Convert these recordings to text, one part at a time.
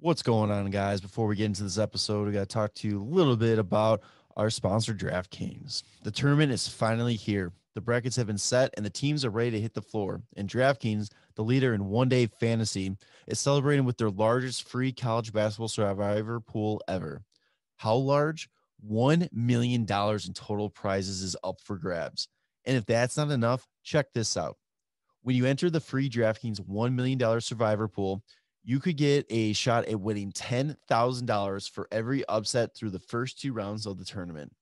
What's going on, guys? Before we get into this episode, we got to talk to you a little bit about our sponsor, DraftKings. The tournament is finally here. The brackets have been set and the teams are ready to hit the floor. And DraftKings, the leader in one-day fantasy, is celebrating with their largest free college basketball survivor pool ever. How large? $1 million in total prizes is up for grabs. And if that's not enough, check this out. When you enter the free DraftKings $1 million survivor pool, you could get a shot at winning $10,000 for every upset through the first two rounds of the tournament.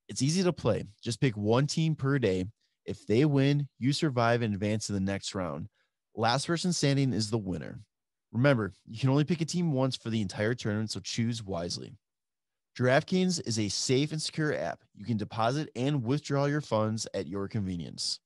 It's easy to play. Just pick one team per day. If they win, you survive and advance to the next round. Last person standing is the winner. Remember, you can only pick a team once for the entire tournament, so choose wisely. DraftKings is a safe and secure app. You can deposit and withdraw your funds at your convenience.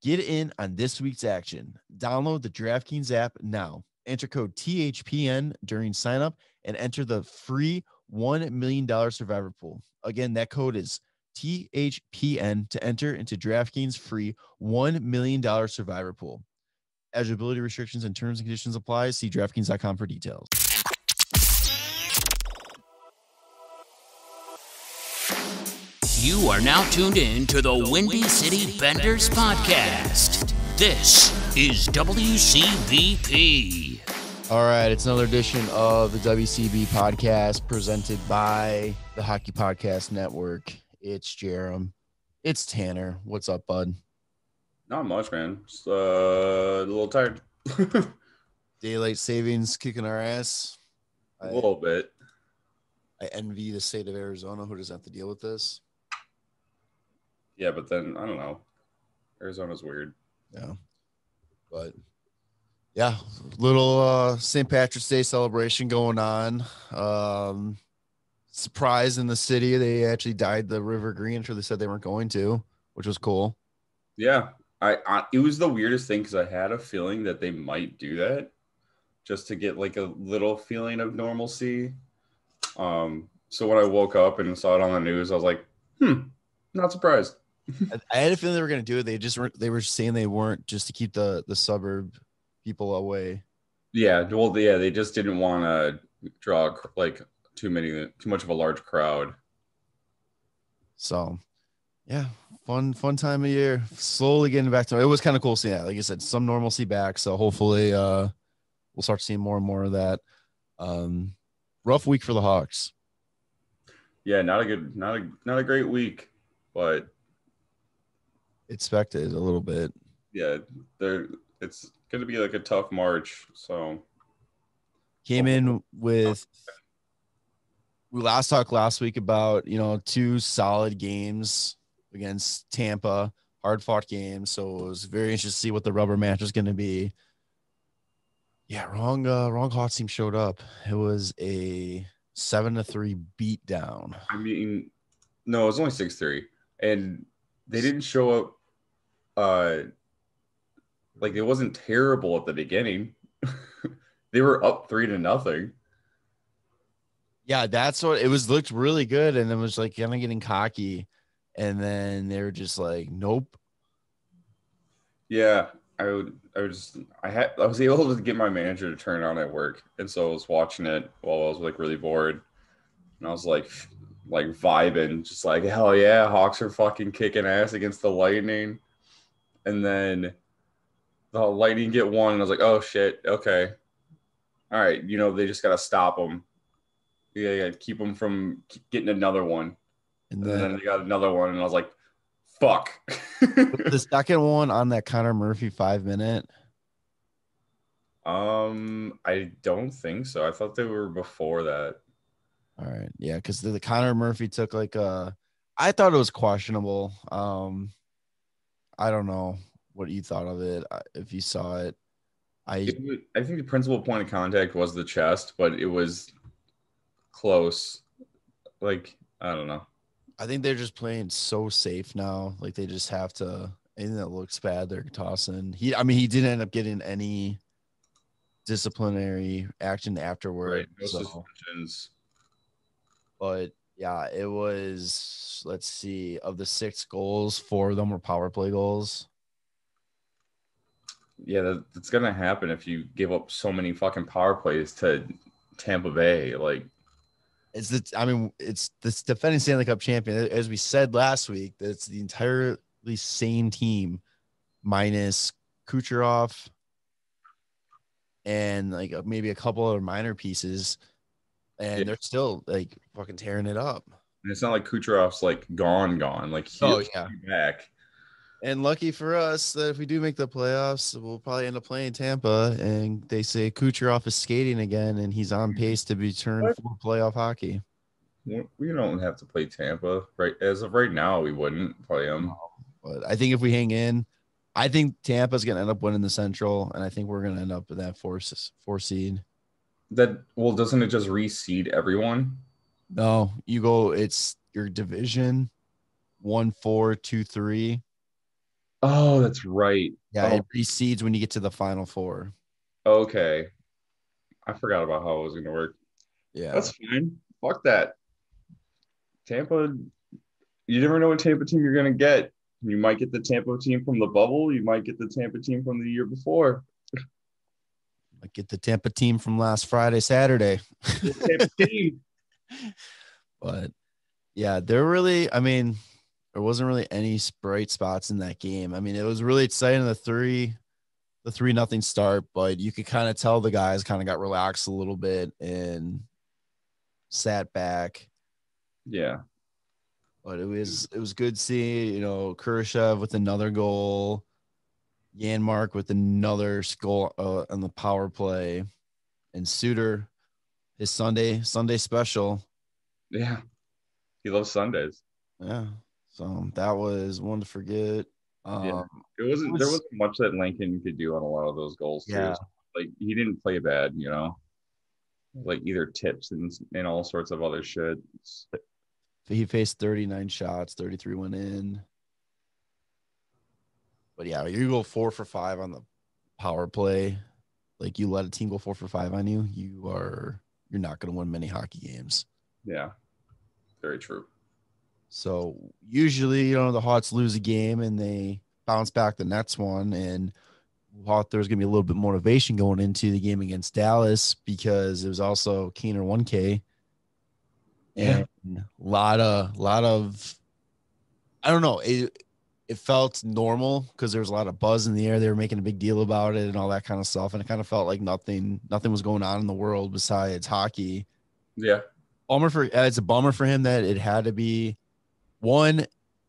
Get in on this week's action. Download the DraftKings app now. Enter code THPN during signup and enter the free $1 million survivor pool. Again, that code is THPN to enter into DraftKings free $1 million survivor pool. Eligibility restrictions and terms and conditions apply. See DraftKings.com for details. You are now tuned in to the Windy City Benders podcast. This is WCBP. All right, it's another edition of the WCB podcast presented by the Hockey Podcast Network. It's Jarom. It's Tanner. What's up, bud? Not much, man. Just a little tired. Daylight savings kicking our ass. A little bit. I envy the state of Arizona who doesn't have to deal with this. Yeah, but then, I don't know. Arizona's weird. Yeah. But, yeah, little St. Patrick's Day celebration going on. Surprise in the city. They actually dyed the river green after they said they weren't going to, which was cool. Yeah. It was the weirdest thing because I had a feeling that they might do that just to get like a little feeling of normalcy. So when I woke up and saw it on the news, I was like, not surprised. I had a feeling they were going to do it. They were saying they weren't, just to keep the suburb people away. Yeah. Well, yeah, they just didn't want to draw like too much of a large crowd. So, yeah, fun time of year. Slowly getting back to it. It was kind of cool seeing that. Like I said, some normalcy back. So hopefully we'll start seeing more and more of that. Rough week for the Hawks. Yeah, not a great week, but expected a little bit. Yeah, it's going to be like a tough March. So came in with, we talked last week about, two solid games against Tampa, hard fought games. So it was very interesting to see what the rubber match was going to be. Yeah, wrong Hawks team showed up. It was a 7-3 beat down. I mean, no, it was only 6-3, and they didn't show up. Like it wasn't terrible at the beginning. They were up 3-0. Yeah, that's what it was. Looked really good, and it was like kind of getting cocky, and then they were just like, nope. Yeah, I was able to get my manager to turn it on at work, and so I was watching it while I was like really bored, and I was like vibing, just like, hell yeah, Hawks are fucking kicking ass against the Lightning. And then the Lightning get one, and I was like, oh shit, okay, all right, they just gotta stop them. Yeah, keep them from getting another one. And then they got another one, and I was like, fuck. The second one on that Connor Murphy 5-minute. I don't think so. I thought they were before that. All right, yeah, because the Connor Murphy took like I thought it was questionable. I don't know what you thought of it. If you saw it, I think the principal point of contact was the chest, but it was close. Like, I don't know. I think they're just playing so safe now. Like they just have to. Anything that looks bad, they're tossing. He didn't end up getting any disciplinary action afterward. Right. No suspensions. But yeah, it was, let's see, of the 6 goals, 4 of them were power play goals. Yeah, that's going to happen if you give up so many fucking power plays to Tampa Bay. Like, it's this defending Stanley Cup champion. As we said last week, that's the entirely same team minus Kucherov and like maybe a couple other minor pieces, yeah. and they're still like fucking tearing it up. And it's not like Kucherov's like gone. Like he'll be back. And lucky for us that if we do make the playoffs, we'll probably end up playing Tampa. And they say Kucherov is skating again, and he's on pace to return for playoff hockey. We don't have to play Tampa right as of right now. We wouldn't play them. But I think if we hang in, I think Tampa's going to end up winning the Central, and I think we're going to end up with that four seed. Doesn't it just reseed everyone? No, it's your division 1, 4, 2, 3. Oh, that's right. Yeah, it reseeds when you get to the final four. Okay. I forgot about how it was going to work. Yeah. That's fine. Fuck that. Tampa, you never know what Tampa team you're going to get. You might get the Tampa team from the bubble. You might get the Tampa team from the year before. Might get the Tampa team from last Friday, Saturday. Tampa team. But yeah, there wasn't really any bright spots in that game. I mean, it was really exciting, the 3-0 start, but you could kind of tell the guys kind of got relaxed a little bit and sat back. Yeah. But it was good seeing, Kurashev with another goal, Janmark with another goal on the power play, and Suter, his Sunday special. Yeah. He loves Sundays. Yeah. So that was one to forget. Yeah. There wasn't much that Lincoln could do on a lot of those goals too. Yeah. Like he didn't play bad, like either tips and all sorts of other shit. He faced 39 shots, 33 went in. But yeah, you go 4 for 5 on the power play. Like you let a team go 4 for 5 on you, you're not going to win many hockey games. Yeah. Very true. So usually, the Hawks lose a game and they bounce back the next one, and there's going to be a little bit motivation going into the game against Dallas because it was also Keener 1K. And a lot of, I don't know, it felt normal because there was a lot of buzz in the air. They were making a big deal about it and all that kind of stuff. And it kind of felt like nothing was going on in the world besides hockey. Yeah. It's a bummer for him that it had to be one,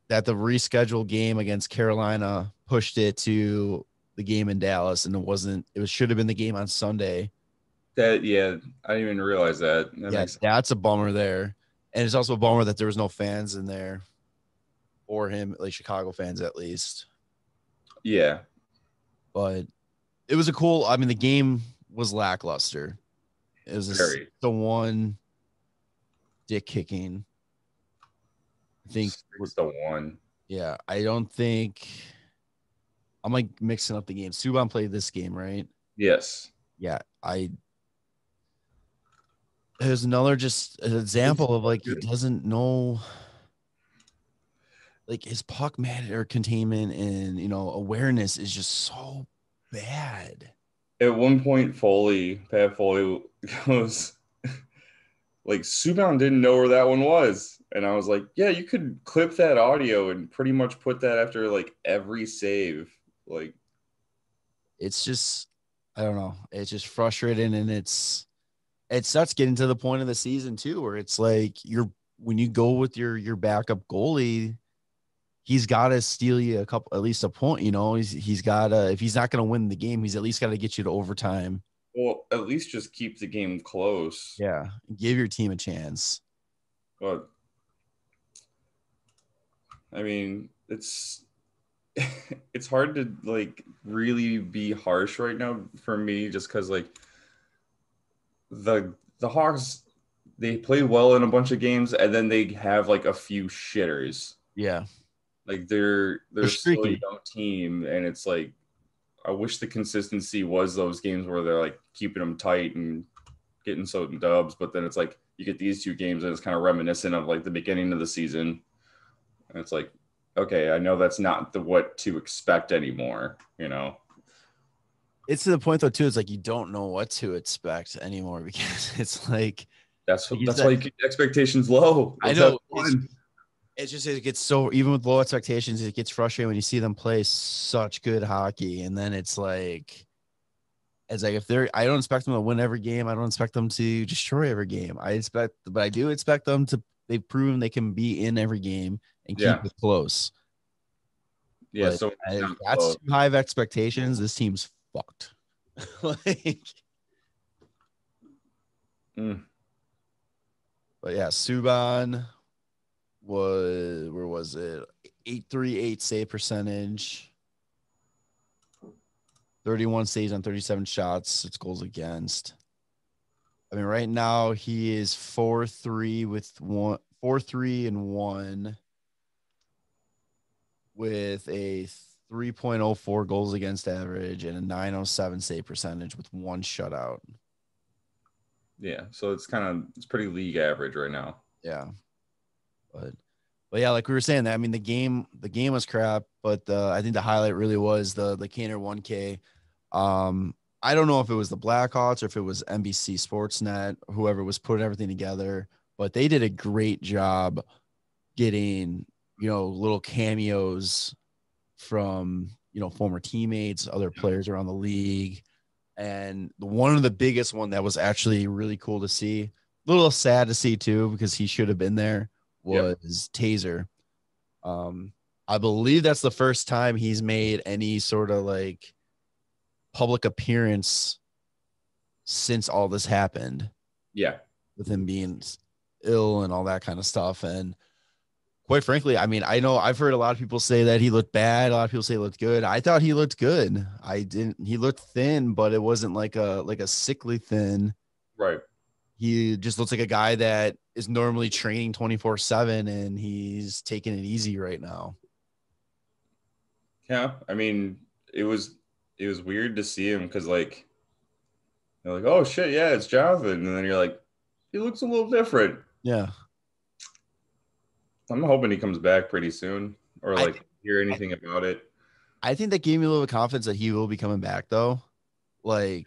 that the rescheduled game against Carolina pushed it to the game in Dallas, and it should have been the game on Sunday. I didn't even realize that. That's a bummer there. And it's also a bummer that there was no fans in there for him, like Chicago fans at least. Yeah. But it was the game was lackluster. It was the one dick kicking. I think the one. Yeah, I don't think I'm like mixing up the game. Subban played this game, right? Yes. Yeah, there's another just an example of like he doesn't know, like his puck management or containment and awareness is just so bad. At one point, Pat Foley goes like, Subban didn't know where that one was. And I was like, yeah, you could clip that audio and pretty much put that after like every save. Like, it's just, I don't know. It's just frustrating. And it starts getting to the point of the season too, where it's like when you go with your backup goalie, he's got to steal you at least a point, he's got to, if he's not going to win the game, he's at least got to get you to overtime. Well, at least just keep the game close. Yeah. Give your team a chance. But I mean, it's hard to like really be harsh right now for me, just because like the Hawks, they play well in a bunch of games and then they have like a few shitters. Yeah. Like they're still a young team, and it's like I wish the consistency was those games where they're like keeping them tight and getting some dubs, but then it's like you get these two games and it's kind of reminiscent of like the beginning of the season. And it's like, okay, I know that's not what to expect anymore, it's to the point though too. It's like you don't know what to expect anymore because it's like That's you that's said, why you keep expectations low. I Let's have know fun. it's just it gets so even with low expectations, it gets frustrating when you see them play such good hockey, and then it's like if they're I don't expect them to win every game. I don't expect them to destroy every game. But I do expect them to. They've proven they can be in every game and keep Yeah. it close. Yeah. But So it's if down that's close. too high of expectations, this team's fucked. like, Mm. but yeah, Subban was where was it? 838 save percentage, 31 saves on 37 shots. It's goals against. I mean, right now he is 4-3 with 1 with a 3.04 goals against average and a 907 save percentage with 1 shutout. Yeah. So it's pretty league average right now. Yeah. But yeah, like we were saying that, I mean, the game was crap, but I think the highlight really was the Canner 1K. I don't know if it was the Blackhawks or if it was NBC Sportsnet, whoever was putting everything together, but they did a great job getting, little cameos from, former teammates, other players around the league. And one of the biggest one that was actually really cool to see, a little sad to see too, because he should have been there, was Taser. I believe that's the first time he's made any sort of like public appearance since all this happened. Yeah. With him being ill and all that kind of stuff. And quite frankly, I mean, I know I've heard a lot of people say that he looked bad. A lot of people say he looked good. I thought he looked good. He looked thin, but it wasn't like a sickly thin. Right. He just looks like a guy that is normally training 24/7 and he's taking it easy right now. Yeah. I mean, it was weird to see him because like they're like, oh shit, yeah, it's Jonathan. And then you're like, he looks a little different. Yeah. I'm hoping he comes back pretty soon or like hear anything about it. I think that gave me a little confidence that he will be coming back though. Like,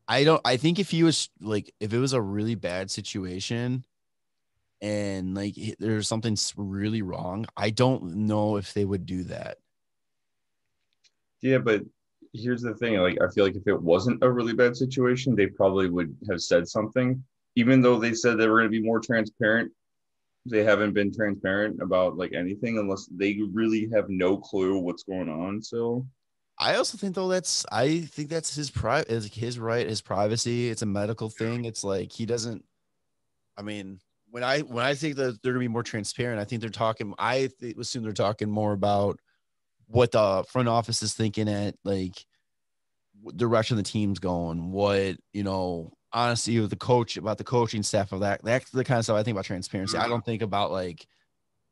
I think if it was a really bad situation and like there's something really wrong, I don't know if they would do that. Yeah, but here's the thing. Like, I feel like if it wasn't a really bad situation, they probably would have said something. Even though they said they were going to be more transparent, they haven't been transparent about like anything unless they really have no clue what's going on. So I also think though I think that's his his right, his privacy. It's a medical thing. It's like he doesn't. I mean, when I think that they're gonna be more transparent, I think they're talking. Assume they're talking more about what the front office is thinking at like direction the team's going. What honestly with the coach about the coaching staff of that's the kind of stuff I think about transparency. I don't think about like,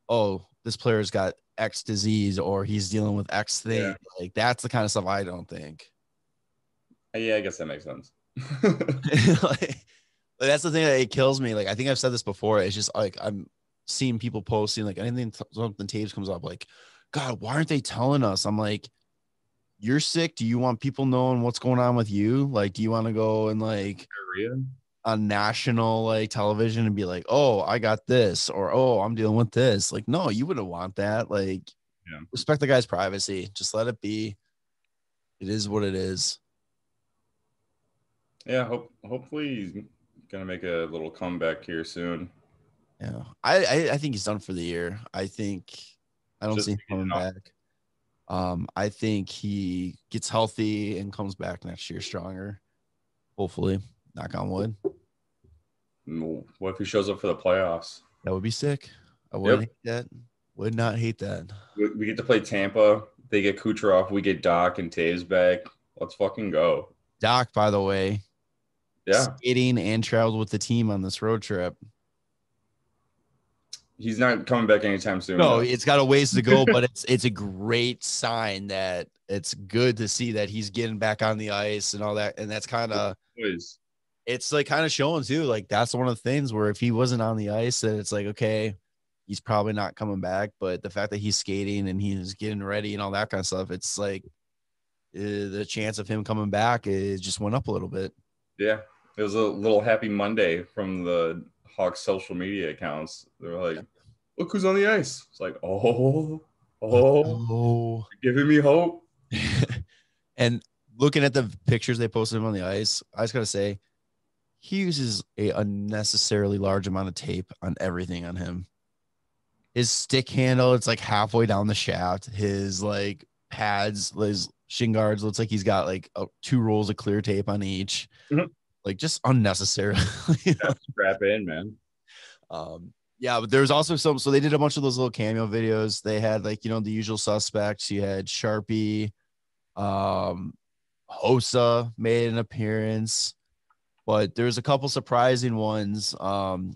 oh, this player's got X disease or he's dealing with X thing. yeah, Like that's the kind of stuff I don't think. yeah, I guess that makes sense. like, that's the thing that it kills me. Like I think I've said this before. It's just like I'm seeing people posting like anything something Toews comes up like, God, why aren't they telling us? I'm like, you're sick. Do you want people knowing what's going on with you? Like, do you want to go and like on national like television and be like, oh, I got this, or oh, I'm dealing with this? Like, no, you wouldn't want that. Like, respect the guy's privacy. Just let it be. It is what it is. Yeah, hopefully he's gonna make a little comeback here soon. Yeah, I think he's done for the year. I don't see him coming back. I think he gets healthy and comes back next year stronger. Hopefully, knock on wood. What if he shows up for the playoffs? That would be sick. I would hate that. Would not hate that. We get to play Tampa. They get Kucherov. We get Doc and Toews back. Let's fucking go. Doc, by the way, skating and traveled with the team on this road trip. He's not coming back anytime soon. No, it's got a ways to go, but it's a great sign that it's good to see that he's getting back on the ice and all that. And that's kind of it's like kind of showing too. Like that's one of the things where if he wasn't on the ice, then it's like, okay, he's probably not coming back. But the fact that he's skating and he's getting ready and all that kind of stuff, it's like the chance of him coming back is just went up a little bit. Yeah, it was a little happy Monday from the Hawks social media accounts. They're like, "Look who's on the ice!" It's like, oh, giving me hope. And looking at the pictures they posted him on the ice, I just gotta say, he uses a unnecessarily large amount of tape on everything on him. His stick handle, it's like halfway down the shaft. His like pads, his shin guards, looks like he's got like 2 rolls of clear tape on each. Mm-hmm. Like just unnecessarily. Strap in, man. Yeah, but there's also some. So they did a bunch of those little cameo videos. They had like the usual suspects. You had Sharpie, Hossa made an appearance, but there's a couple surprising ones.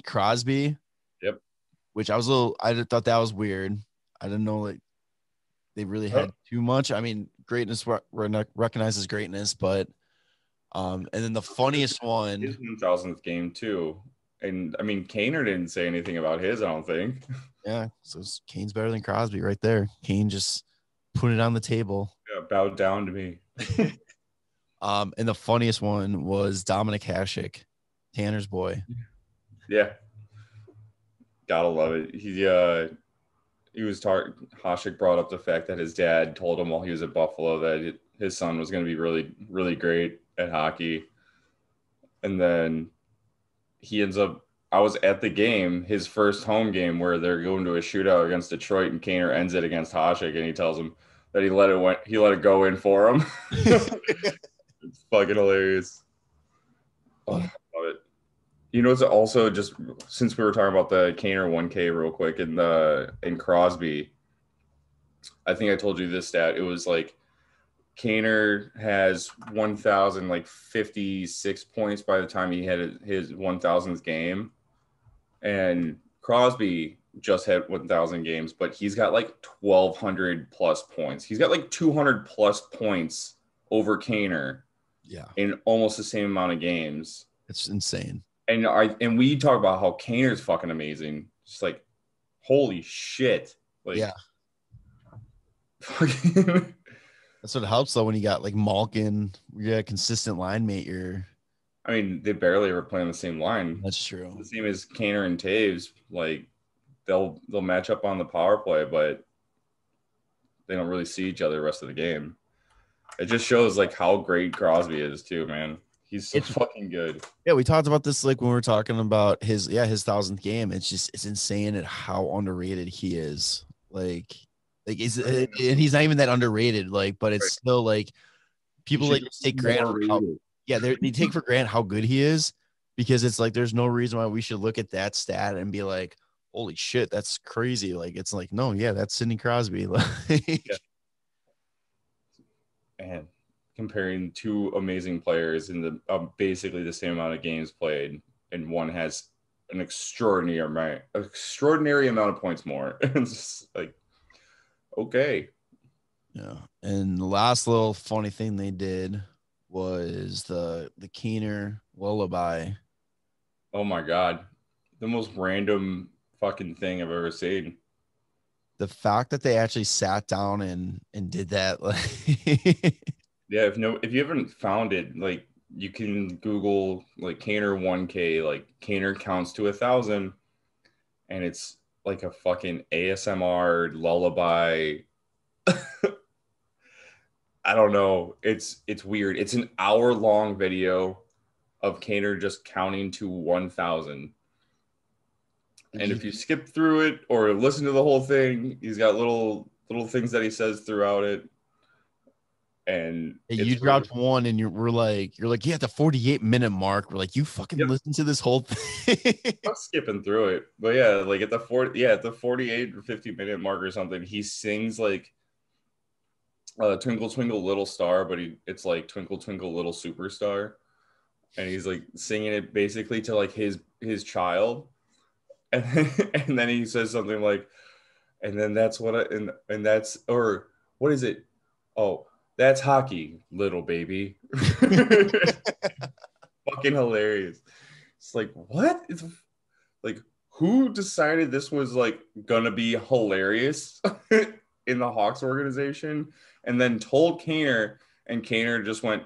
Crosby. Yep. Which I thought that was weird. I didn't know like they really had too much. I mean, greatness recognizes greatness, but and then the funniest one, his 1000th game too. And I mean, Kaner didn't say anything about his, I don't think. Yeah, so Kane's better than Crosby right there. Kane just put it on the table. Yeah, bowed down to me. And the funniest one was Dominic Hasek, Tanner's boy. Yeah, gotta love it. Hasek brought up the fact that his dad told him while he was at Buffalo that his son was going to be really, really great at hockey. And then I was at the game, his first home game where they're going to a shootout against Detroit, and Kaner ends it against Hasek, and he tells him that he let it go in for him. It's fucking hilarious. Oh, I love it. It's also just since we were talking about the Kaner 1K real quick and Crosby, I think I told you this stat. It was like Kaner has 1,056 points by the time he had his 1,000th game, and Crosby just had 1,000 games, but he's got like 1,200 plus points. He's got like 200 plus points over Kaner. Yeah, in almost the same amount of games. It's insane. And we talk about how Kaner's fucking amazing. Just like, holy shit! Like, yeah. That's what helps though when you got like Malkin, you got a consistent line mate. I mean, they barely ever play on the same line. That's true. The same as Kaner and Toews. Like, they'll match up on the power play, but they don't really see each other the rest of the game. It just shows like how great Crosby is too, man. He's so fucking good. Yeah, we talked about this like when we were talking about his 1,000th game. It's insane at how underrated he is. Like and he's not even that underrated. Like, but it's still like people like take granted. They take for granted how good he is because it's like there's no reason why we should look at that stat and be like, holy shit, that's crazy. Like it's like no, yeah, that's Sidney Crosby. Like, yeah. And comparing two amazing players in the basically the same amount of games played, and one has an extraordinary amount of points more. It's just like, okay. Yeah. And the last little funny thing they did was the Kaner lullaby. Oh my God. The most random fucking thing I've ever seen. The fact that they actually sat down and did that, like yeah, if you haven't found it, like you can Google like Kaner 1K, like Kaner counts to 1,000, and it's like a fucking ASMR lullaby. I don't know. It's weird. It's an hour-long video of Kaner just counting to 1,000. And if you skip through it or listen to the whole thing, he's got little things that he says throughout it. And you dropped one, and you're like, yeah, at the 48-minute mark, we're like, you fucking listen to this whole thing. I'm skipping through it, but yeah, like at the 48 or 50-minute mark or something, he sings like "Twinkle Twinkle Little Star," but it's like "Twinkle Twinkle Little Superstar," and he's like singing it basically to like his child. And then he says something like, and then that's what and that's, or what is it? Oh, that's hockey, little baby. Fucking hilarious. It's like, what? It's like, who decided this was like gonna be hilarious in the Hawks organization, and then told Kaner and Kaner just went,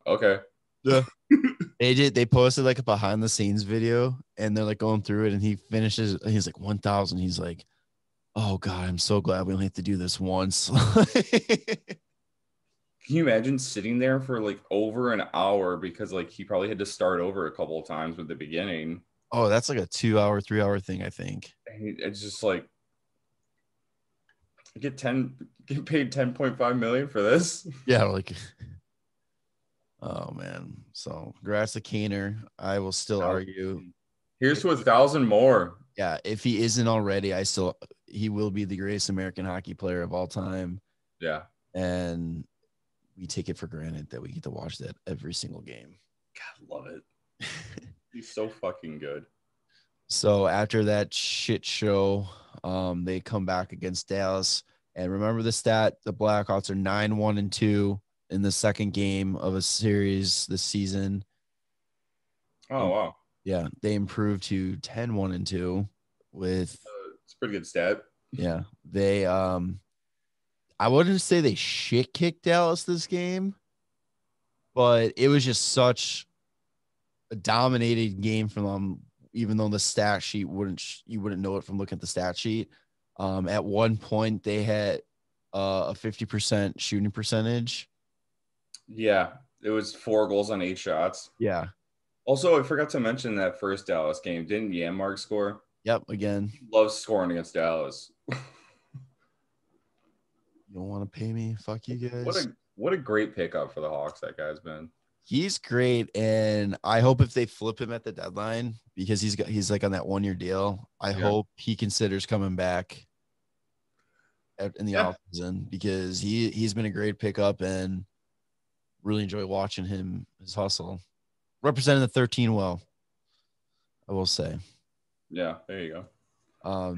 okay. Yeah. They posted like a behind the scenes video and they're like going through it and he finishes. He's like 1,000. He's like, oh God, I'm so glad we only have to do this once. Can you imagine sitting there for like over an hour because like he probably had to start over a couple of times with the beginning? Oh, that's like a 2 hour, 3 hour thing, I think. It's just like get paid 10.5 million for this. Yeah, like oh man. So congrats to Kaner. I will still argue. Here's to 1,000 more. Yeah, if he isn't already, he will be the greatest American hockey player of all time. Yeah. And we take it for granted that we get to watch that every single game. God, love it. He's so fucking good. So after that shit show, they come back against Dallas. And remember the stat: the Blackhawks are 9-1-2 in the second game of a series this season. Oh wow! Yeah, they improved to 10-1-2 with. It's a pretty good stat. Yeah, they I wouldn't say they shit kicked Dallas this game, but it was just such a dominated game from them. Even though the stat sheet you wouldn't know it from looking at the stat sheet. At one point they had a 50% shooting percentage. Yeah, it was 4 goals on 8 shots. Yeah. Also, I forgot to mention that first Dallas game. Didn't Janmark score? Yep. Again, he loves scoring against Dallas. You don't want to pay me? Fuck you guys. What a great pickup for the Hawks that guy's been. He's great, and I hope if they flip him at the deadline because he's like on that 1-year deal. I hope he considers coming back in the offseason because he's been a great pickup and really enjoy watching his hustle, representing the 13 well. I will say. Yeah, there you go.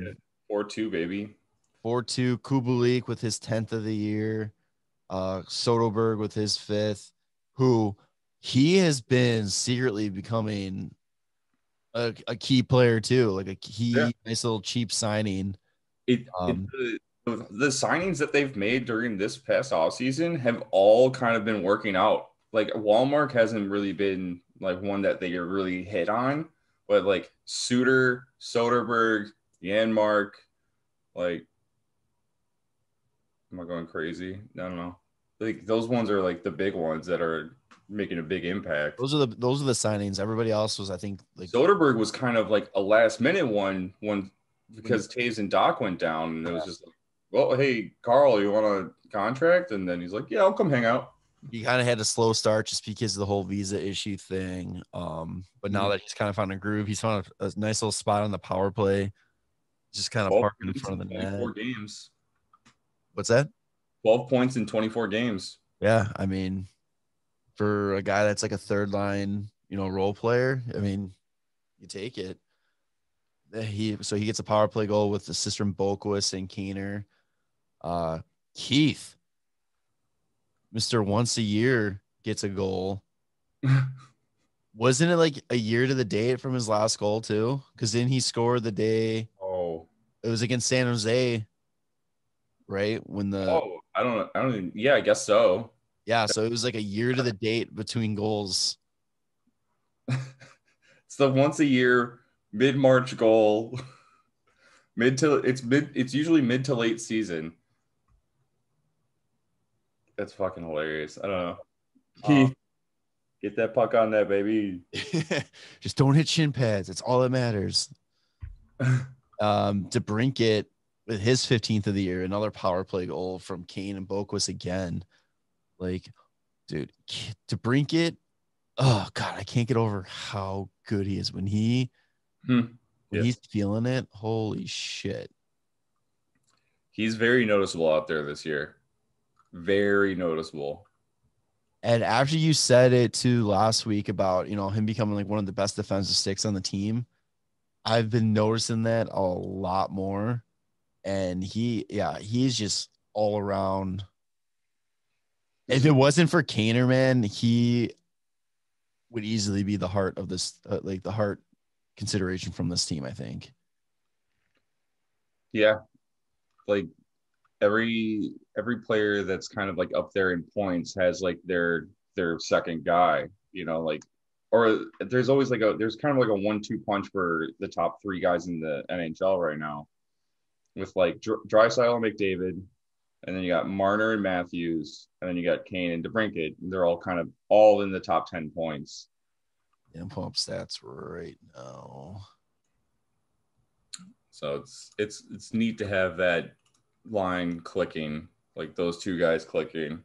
4-2 baby. 4-2 Kubelik with his 10th of the year. Soderberg with his 5th. Who he has been secretly becoming a key player too, like a key nice little cheap signing. The signings that they've made during this past offseason have all kind of been working out. Like Walmart hasn't really been like one that they really hit on, but like Suter, Soderberg, Janmark, like, am I going crazy? I don't know. Like those ones are like the big ones that are making a big impact. Those are the signings. Everybody else was, I think, like Soderberg was kind of like a last minute one because Toews and Doc went down, and it was just like, well, hey, Carl, you want a contract? And then he's like, yeah, I'll come hang out. He kind of had a slow start just because of the whole visa issue thing. But now that he's kind of found a groove, he's found a nice little spot on the power play. Just kind of parking in front of the net. 24 games. What's that? 12 points in 24 games. Yeah, I mean, for a guy that's like a third line, role player, I mean, you take it. He gets a power play goal with the assist from Boquist and Kaner. Keith, Mr. Once a Year, gets a goal. Wasn't it like a year to the date from his last goal too? Because then he scored the day. Oh, it was against San Jose, right? I don't even, yeah, I guess so. Yeah, so it was like a year to the date between goals. It's the once a year mid-March goal. It's usually mid to late season. That's fucking hilarious. I don't know. Keith, get that puck on that, baby. Just don't hit shin pads. That's all that matters. DeBrincat with his 15th of the year, another power play goal from Kane and Boquist again. Like, dude, DeBrincat, oh God, I can't get over how good he is when he's feeling it. Holy shit. He's very noticeable out there this year. Very noticeable. And after you said it too last week about, him becoming like one of the best defensive sticks on the team, I've been noticing that a lot more. And he's just all around. If it wasn't for Kaner, man, he would easily be the heart of this, like the heart consideration from this team, I think. Yeah. Like every player that's kind of like up there in points has like their second guy, like, or there's always there's kind of like a 1-2 punch for the top three guys in the NHL right now with like Draisaitl and McDavid, and then you got Marner and Matthews, and then you got Kane and DeBrincat. They're all kind of all in the top 10 points. Yeah, I'm pulling up stats right now. So it's neat to have that line clicking, like those two guys clicking.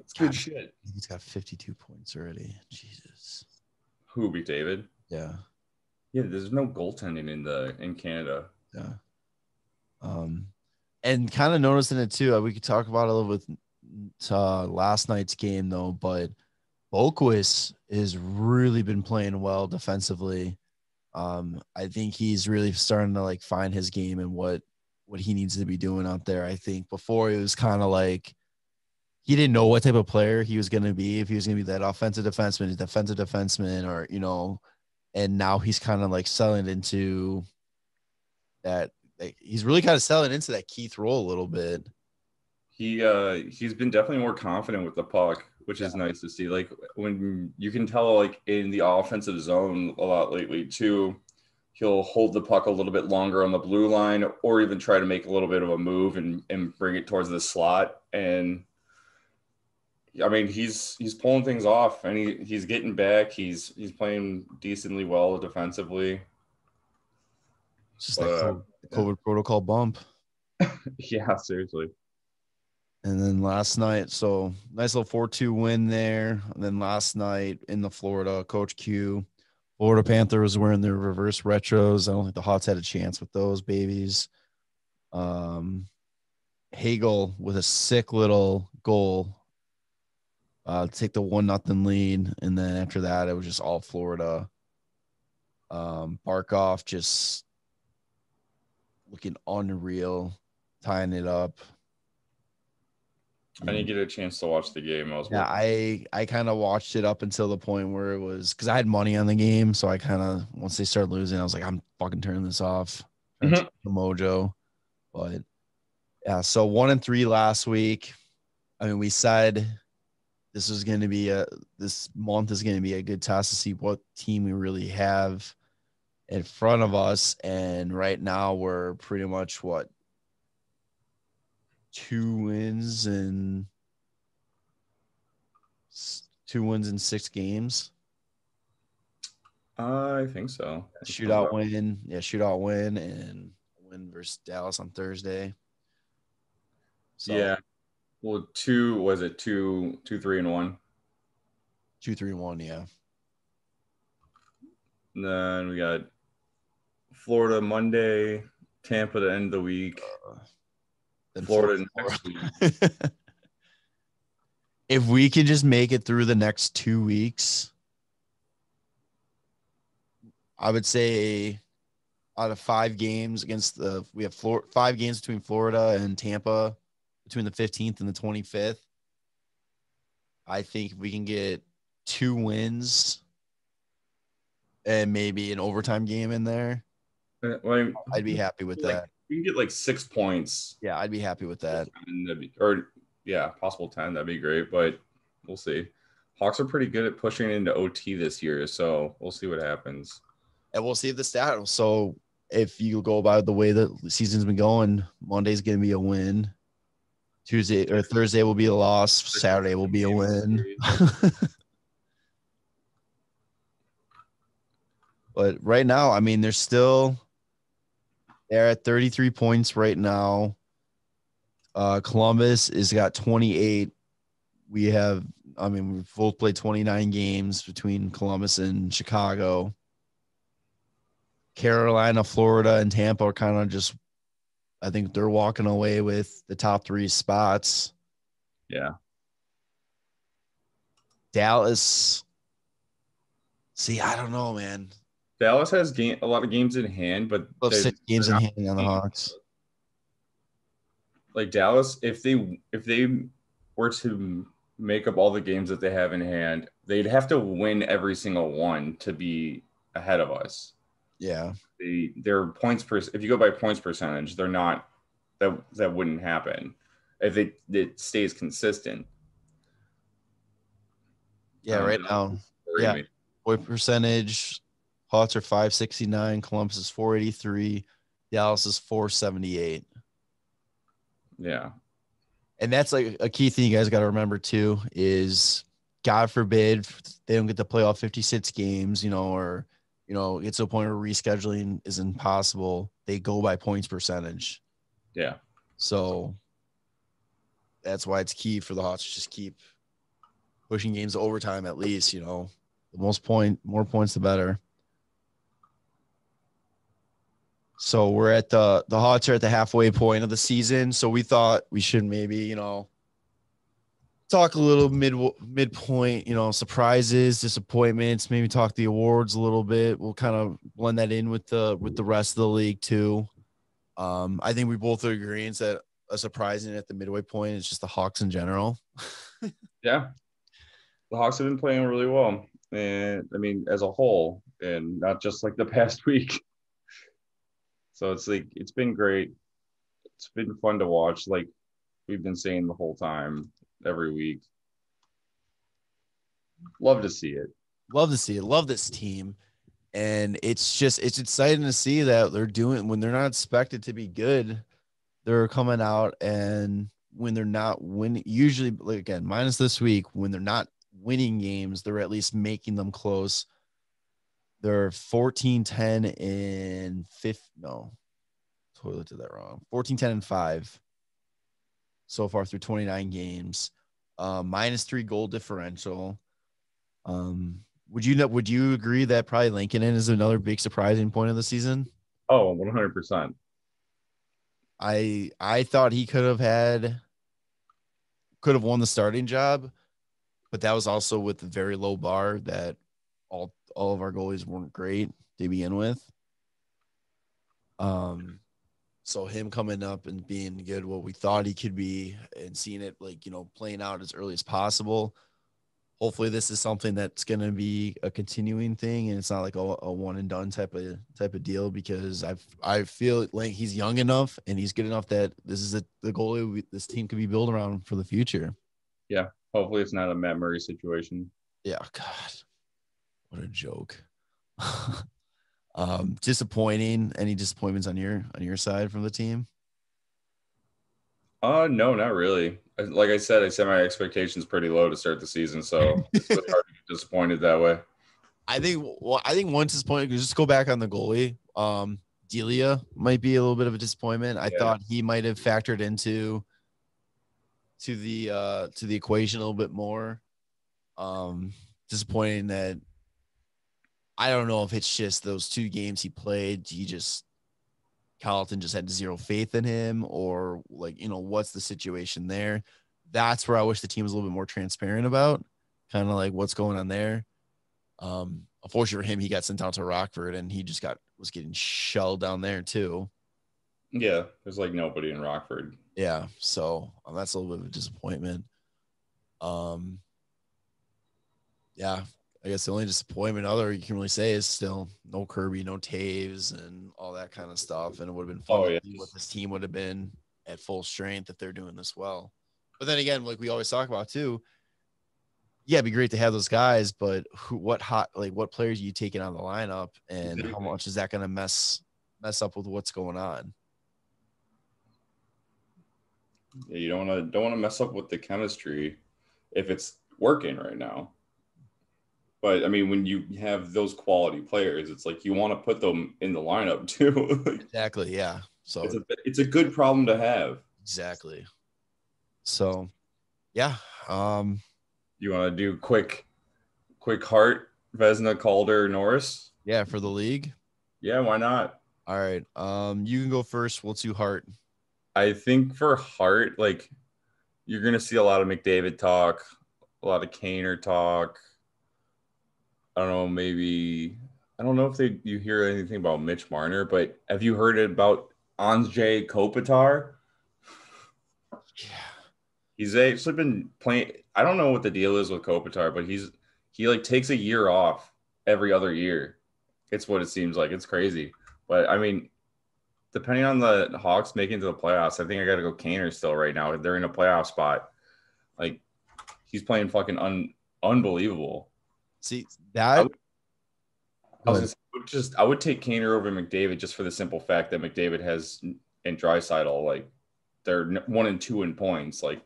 It's good shit. He's got 52 points already. Jesus. Who, McDavid? Yeah. Yeah, there's no goaltending in Canada. Yeah. And kind of noticing it too. We could talk about it a little bit last night's game though, but Boquist has really been playing well defensively. I think he's really starting to like find his game and what he needs to be doing out there. I think before it was kind of like he didn't know what type of player he was going to be, if he was going to be that offensive defenseman, or, and now he's kind of like selling into that. Like, he's really kind of selling into that Keith role a little bit. He's been definitely more confident with the puck, which is nice to see. Like when you can tell, like in the offensive zone a lot lately too, he'll hold the puck a little bit longer on the blue line, or even try to make a little bit of a move and bring it towards the slot. And I mean, he's pulling things off, and he's getting back. He's playing decently well defensively. It's just like COVID protocol bump. Yeah, seriously. And then last night, so nice little 4-2 win there. And then last night in the Florida, Coach Q, Florida Panther was wearing their reverse retros. I don't think the Hawks had a chance with those babies. Hagel with a sick little goal to take the 1-0 lead. And then after that, it was just all Florida. Barkov just looking unreal, tying it up. I didn't get a chance to watch the game. I kind of watched it up until the point where it was, because I had money on the game, so I kind of, once they started losing, I was like, I'm fucking turning this off. The mojo. But yeah, so 1-3 last week. I mean, we said this month is going to be a good test to see what team we really have in front of us. And right now we're pretty much 2 wins in 6 games. I think so. Shootout win, and win versus Dallas on Thursday. So, yeah. Well, 2-3-1. 2-3-1, yeah. And then we got Florida Monday, Tampa the end of the week. Then Florida next week. If we can just make it through the next 2 weeks, I would say out of 5 games we have 5 games between Florida and Tampa between the 15th and the 25th. I think if we can get 2 wins and maybe an overtime game in there, I'd be happy with that. We can get like 6 points. Yeah, I'd be happy with that. Possible 10. That'd be great, but we'll see. Hawks are pretty good at pushing into OT this year, so we'll see what happens. And we'll see if the stat. So if you go by the way the season's been going, Monday's going to be a win. Tuesday or Thursday will be a loss. Saturday will be a win. But right now, I mean, they're at 33 points right now. Columbus has got 28. We've both played 29 games between Columbus and Chicago. Carolina, Florida, and Tampa are kind of just, I think they're walking away with the top 3 spots. Yeah. Dallas. See, I don't know, man. Dallas has a lot of games in hand, but 6 games in hand on the Hawks. Like Dallas, if they were to make up all the games that they have in hand, they'd have to win every single one to be ahead of us. Yeah. Their points per, if you go by points percentage, they're not, that wouldn't happen if it stays consistent. Yeah, right now. Yeah. Me. Point percentage. Hawks are 569. Columbus is 483. Dallas is 478. Yeah. And that's like a key thing you guys got to remember too is God forbid they don't get to play all 56 games, or, get to a point where rescheduling is impossible. They go by points percentage. Yeah. So that's why it's key for the Hawks to just keep pushing games to overtime at least, the more points, the better. So we're at the Hawks are at the halfway point of the season. So we thought we should maybe, talk a little midpoint, surprises, disappointments, maybe talk the awards a little bit. We'll kind of blend that in with the rest of the league too. I think we both are agreeing that a surprising at the midway point is just the Hawks in general. Yeah. The Hawks have been playing really well. And I mean, as a whole, and not just like the past week. So it's like, it's been great. It's been fun to watch. Like we've been saying the whole time, every week. Love to see it. Love to see it. Love this team. And it's exciting to see that they're doing when they're not expected to be good. They're coming out, and when they're not winning, usually, like again, minus this week, when they're not winning games, they're at least making them close. They're 14-10 and 5. No, totally did that wrong. 14-10 and 5 so far through 29 games. -3 goal differential. Would you agree that probably Lincoln is another big surprising point of the season? Oh, 100%. I thought he could have won the starting job, but that was also with the very low bar that all of our goalies weren't great to begin with. So him coming up and being good, what we thought he could be, and seeing it playing out as early as possible. Hopefully this is something that's going to be a continuing thing, and it's not like a one and done type of deal, because I feel like he's young enough and he's good enough that this is the goalie this team could be built around for the future. Yeah. Hopefully it's not a Matt Murray situation. Yeah. God, what a joke. Disappointing. Any disappointments on your side from the team? No, not really. Like I said my expectations pretty low to start the season, so it's really hard to get disappointed that way. I think once disappointed, just go back on the goalie. Delia might be a little bit of a disappointment. I thought he might have factored into the equation a little bit more. Disappointing that I don't know if it's just those 2 games he played. Carlton just had zero faith in him, or what's the situation there? That's where I wish the team was a little bit more transparent about kind of like what's going on there. Unfortunately for him, he got sent out to Rockford, and he just was getting shelled down there too. Yeah. There's like nobody in Rockford. Yeah. So that's a little bit of a disappointment. Yeah. I guess the only disappointment you can really say is still no Kirby, no Toews, and all that kind of stuff. And it would have been fun to see what this team would have been at full strength if they're doing this well. But then again, like we always talk about too, yeah, it'd be great to have those guys, but what players are you taking out of the lineup, and how much is that going to mess up with what's going on? Yeah, you don't want to mess up with the chemistry if it's working right now. But I mean, when you have those quality players, it's like you want to put them in the lineup too. Exactly. Yeah. So it's a good problem to have. Exactly. So, yeah. You want to do quick Hart, Vezina, Calder, Norris? Yeah, for the league. Yeah, why not? All right. You can go first. We'll do Hart. I think for Hart, like you're gonna see a lot of McDavid talk, a lot of Kaner talk. I don't know, maybe I don't know if you hear anything about Mitch Marner, but have you heard about Anze Kopitar? Yeah. He's actually been playing. I don't know what the deal is with Kopitar, but he like takes a year off every other year. It's what it seems like. It's crazy. But I mean, depending on the Hawks making it to the playoffs, I think I got to go Kaner still right now. They're in a playoff spot. Like, he's playing fucking unbelievable. See that? I would take Kaner over McDavid just for the simple fact that McDavid has and Draisaitl, like, they're 1 and 2 in points. Like,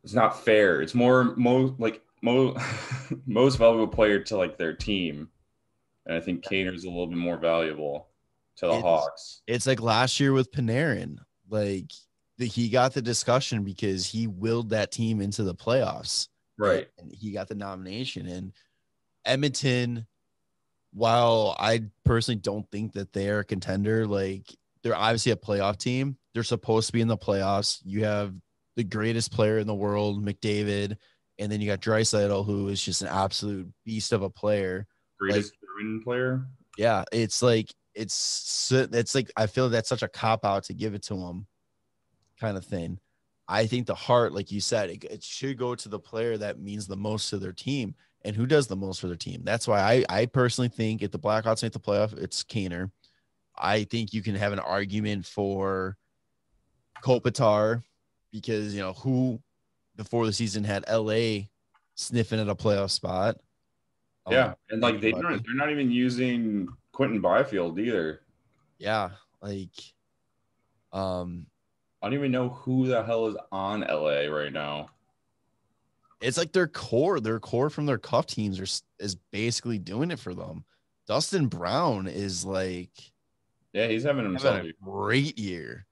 it's not fair. It's most valuable player to like their team, and I think Kaner's a little bit more valuable to the Hawks. It's like last year with Panarin. Like, he got the discussion because he willed that team into the playoffs. Right. And he got the nomination. And Edmonton, while I personally don't think that they're a contender, like, they're obviously a playoff team. They're supposed to be in the playoffs. You have the greatest player in the world, McDavid, and then you got Draisaitl, who is just an absolute beast of a player. Greatest German player. Yeah, it's like I feel that's such a cop out to give it to him, kind of thing. I think the Hart, like you said, it should go to the player that means the most to their team, and who does the most for their team. That's why I personally think if the Blackhawks make the playoff, it's Kaner. I think you can have an argument for Kopitar because, who before the season had LA sniffing at a playoff spot. Yeah, and like they're not even using Quentin Byfield either. Yeah, like I don't even know who the hell is on LA right now. It's like their core from their cup teams is basically doing it for them. Dustin Brown is like, yeah, he's having himself a great year.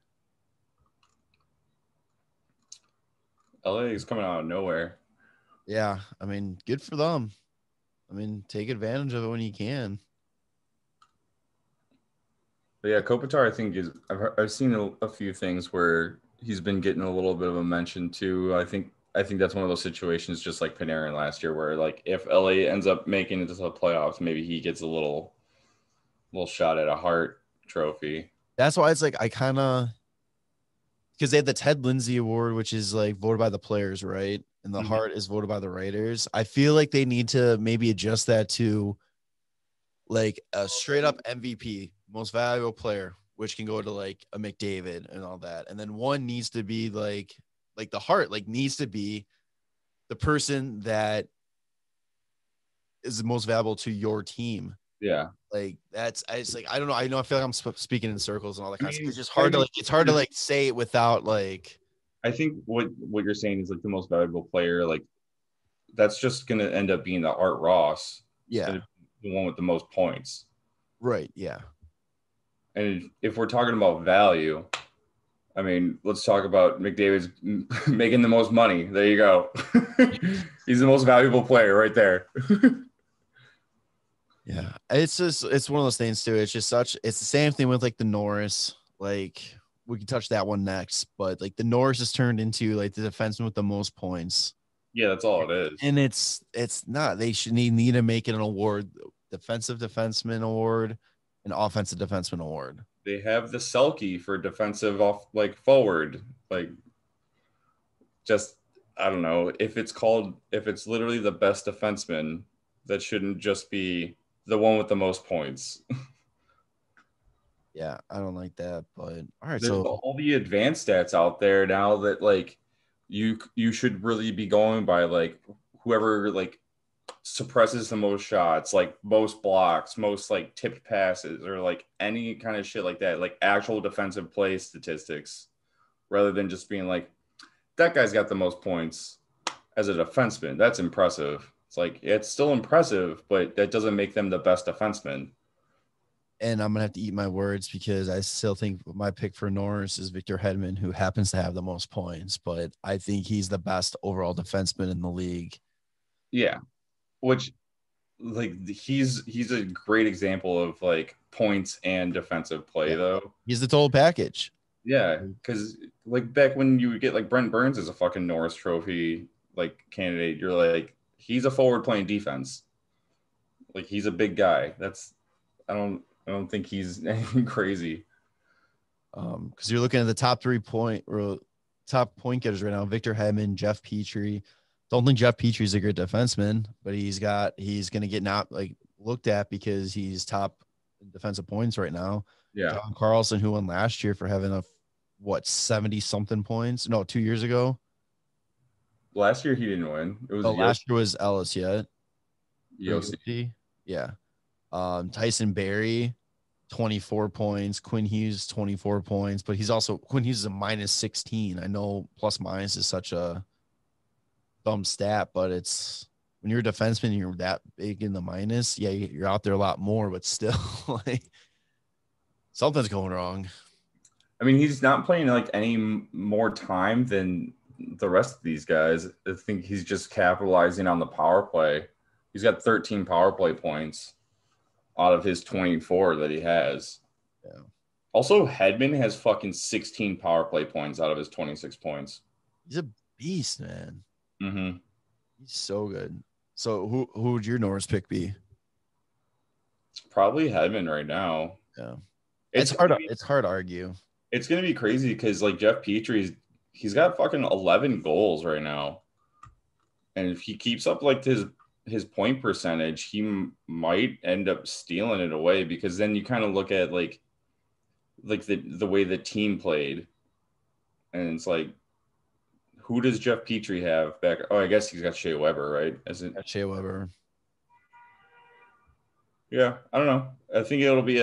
LA is coming out of nowhere. Yeah, I mean, good for them. I mean, take advantage of it when you can. But yeah, Kopitar, I think I've seen a few things where he's been getting a little bit of a mention too. I think that's one of those situations, just like Panarin last year, where like if LA ends up making it to the playoffs, maybe he gets a little shot at a Hart trophy. That's why it's like I kind of, because they have the Ted Lindsay Award, which is like voted by the players, right? And the Hart is voted by the writers. I feel like they need to maybe adjust that to like a straight up MVP, most valuable player, which can go to like a McDavid and all that. And then one needs to be like the Hart, like needs to be the person that is the most valuable to your team. Yeah. Like that's, I don't know. I feel like I'm speaking in circles and all that kind of stuff. It's just hard to like say it without like, I think what you're saying is like the most valuable player, like that's just going to end up being the Art Ross. Yeah. The one with the most points. Right. Yeah. And if we're talking about value, I mean, let's talk about McDavid's making the most money. There you go. He's the most valuable player right there. Yeah. It's one of those things too. It's the same thing with like the Norris, like, we can touch that one next, but like the Norris has turned into like the defenseman with the most points. Yeah, that's all it is. And it's not. They should need to make it an award: defensive defenseman award and offensive defenseman award. They have the Selke for defensive off like forward. Like, just I don't know if it's literally the best defenseman, that shouldn't just be the one with the most points. Yeah, I don't like that, but all right. There's so all the advanced stats out there now that like you should really be going by like whoever like suppresses the most shots, like most blocks, most like tipped passes, or like any kind of shit like that, like actual defensive play statistics, rather than just being like that guy's got the most points as a defenseman. That's impressive. It's like it's still impressive, but that doesn't make them the best defenseman. And I'm gonna have to eat my words because I still think my pick for Norris is Victor Hedman, who happens to have the most points, but I think he's the best overall defenseman in the league. Yeah, which like he's a great example of like points and defensive play though. He's the total package. Yeah, because like back when you would get like Brent Burns as a fucking Norris Trophy like candidate, you're like he's a forward playing defense. Like he's a big guy. I don't think he's anything crazy. Because you're looking at the top point getters right now: Victor Hedman, Jeff Petrie. Don't think Jeff Petrie's a great defenseman, but he's going to get not like looked at because he's top defensive points right now. Yeah. John Carlson, who won last year for having 70 something points? No, 2 years ago. Last year he didn't win. It was Last year was Ellis yet. Yossi. Yeah. Tyson Berry, 24 points. Quinn Hughes, 24 points. But Quinn Hughes is a minus 16. I know plus minus is such a dumb stat, but it's when you're a defenseman and you're that big in the minus, yeah, you're out there a lot more, but still like something's going wrong. I mean, he's not playing like any more time than the rest of these guys. I think he's just capitalizing on the power play. He's got 13 power play points out of his 24 that he has. Yeah. Also, Hedman has fucking 16 power play points out of his 26 points. He's a beast, man. Mm-hmm. He's so good. So who would your Norris pick be? Probably Hedman right now. Yeah. It's hard to argue. It's going to be crazy because like Jeff Petrie, he's got fucking 11 goals right now. And if he keeps up like his point percentage, he might end up stealing it away, because then you kind of look at like the way the team played. And it's like, who does Jeff Petrie have back? Oh, I guess he's got Shea Weber, right? Shea Weber. Yeah, I don't know. I think it'll be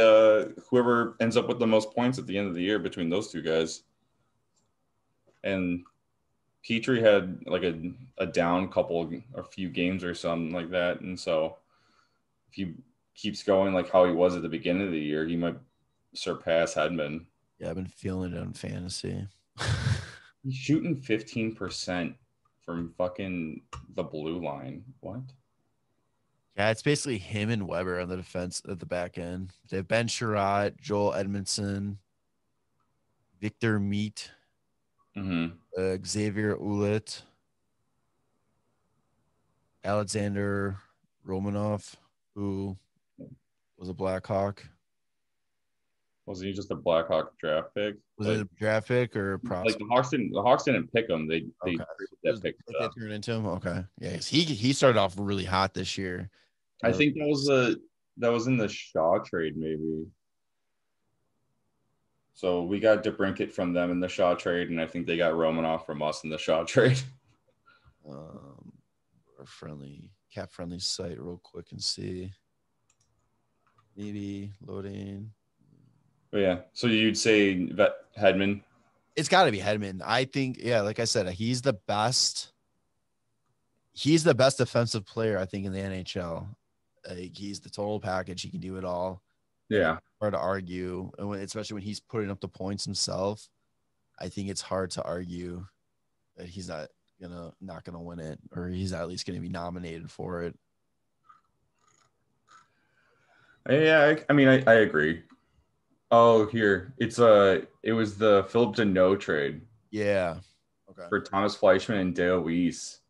whoever ends up with the most points at the end of the year between those two guys. And Petrie had like a down a few games or something like that. And so if he keeps going like how he was at the beginning of the year, he might surpass Hedman. Yeah, I've been feeling it on fantasy. He's shooting 15% from fucking the blue line. What? Yeah, it's basically him and Weber on the defense at the back end. They have Ben Sherratt, Joel Edmondson, Victor Meat, Xavier Ouellet, Alexander Romanov, who was a Blackhawk. Was he just a Blackhawk draft pick? Was it a draft pick or a prospect? Like the Hawks didn't pick him. They that pick they turned into him. Okay, yeah, he started off really hot this year. I think that was in the Shaw trade, maybe. So we got DeBrincat from them in the Shaw trade, and I think they got Romanoff from us in the Shaw trade. Cap friendly site real quick and see. Maybe loading. But yeah, so you'd say Hedman? It's got to be Hedman. I think, yeah, like I said, he's the best. He's the best defensive player, I think, in the NHL. He's the total package. He can do it all. Yeah. Hard to argue, and especially when he's putting up the points himself. I think it's hard to argue that he's not gonna win it, or he's at least gonna be nominated for it. Yeah, I mean, I agree. Oh, here it was the Philip Deneau trade. Yeah. Okay. For Thomas Fleischmann and Dale Weiss.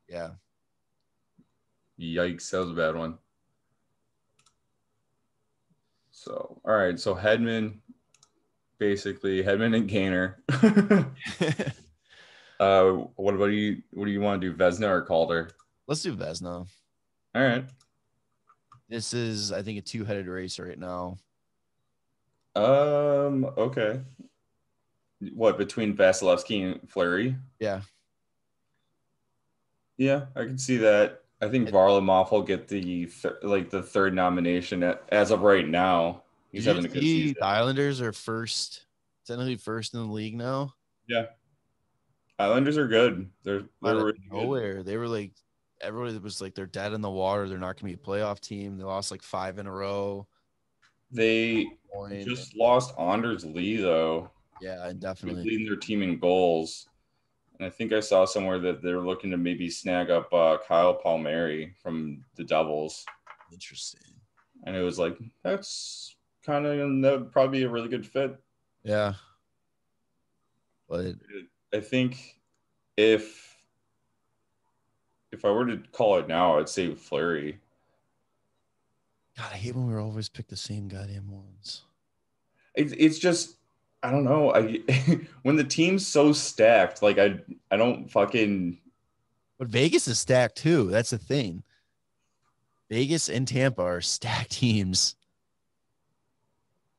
Yeah. Yikes, that was a bad one. So, all right. So Hedman and Gaynor. What about you? What do you want to do? Vezina or Calder? Let's do Vezina. All right. This is, I think, a two-headed race right now. Okay. What, between Vasilevsky and Fleury? Yeah. Yeah, I can see that. I think Varlamov will get the third nomination as of right now. He's having a good season. The Islanders are technically first in the league now. Yeah. Islanders are good. They're really nowhere. Good. They were like, everybody was like, they're dead in the water. They're not going to be a playoff team. They lost like 5 in a row. They just lost Anders Lee, though. Yeah, definitely. Leading their team in goals. And I think I saw somewhere that they're looking to maybe snag up Kyle Palmieri from the Devils. Interesting. And it was like, that would probably be a really good fit. Yeah. But I think if I were to call it now, I'd say Fleury. God, I hate when we always pick the same goddamn ones. It's just, I don't know. When the team's so stacked, like I don't fucking. But Vegas is stacked too. That's the thing. Vegas and Tampa are stacked teams.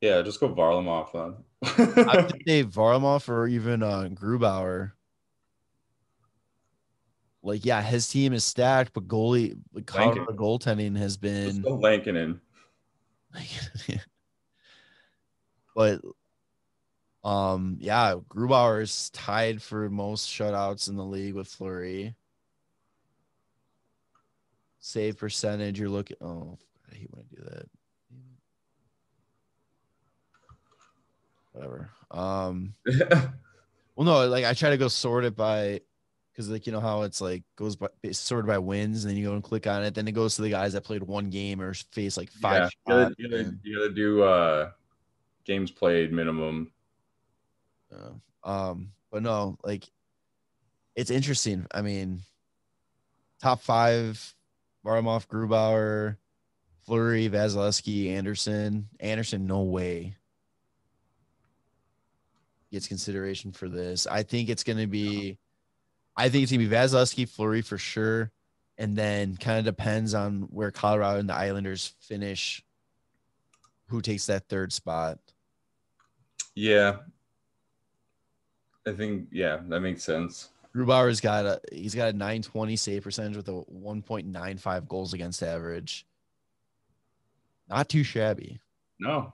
Yeah, just go Varlamov I then. would say Varlamov or even Grubauer. Like, yeah, his team is stacked, but Lankin. Colorado goaltending has Just been go Lankinen. but yeah, Grubauer is tied for most shutouts in the league with Fleury. Save percentage, you're looking. Oh, I hate when I do that. Whatever. Well, no, like I try to go sort it by because like you know how it's like goes by it's sorted by wins, and then you go and click on it, then it goes to the guys that played one game or faced like five Yeah, shots. And, you gotta do games played minimum. but no, like it's interesting. I mean, top five: Varlamov, Grubauer, Fleury, Vasilevsky, Anderson. Anderson, no way gets consideration for this. I think it's gonna be Vasilevsky, Fleury for sure, and then kind of depends on where Colorado and the Islanders finish. Who takes that third spot? Yeah, I think that makes sense. Grubauer's got a 920 save percentage with a 1.95 goals against average. Not too shabby. No,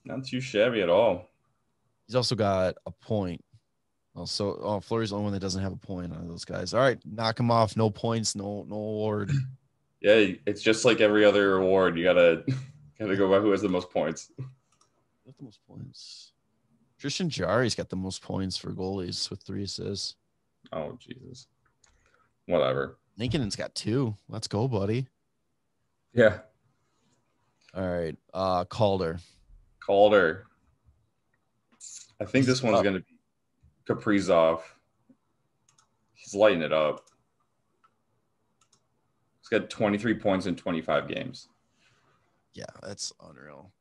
not too shabby at all. He's also got a point. Fleury's the only one that doesn't have a point on those guys. All right, knock him off. No points, no award. Yeah, it's just like every other award. You gotta go by who has the most points. Got the most points. Tristan Jarry's got the most points for goalies with 3 assists. Oh Jesus. Whatever. Lincoln's got 2. Let's go, buddy. Yeah. All right. Calder. I think this one's gonna be Kaprizov. He's lighting it up. He's got 23 points in 25 games. Yeah, that's unreal.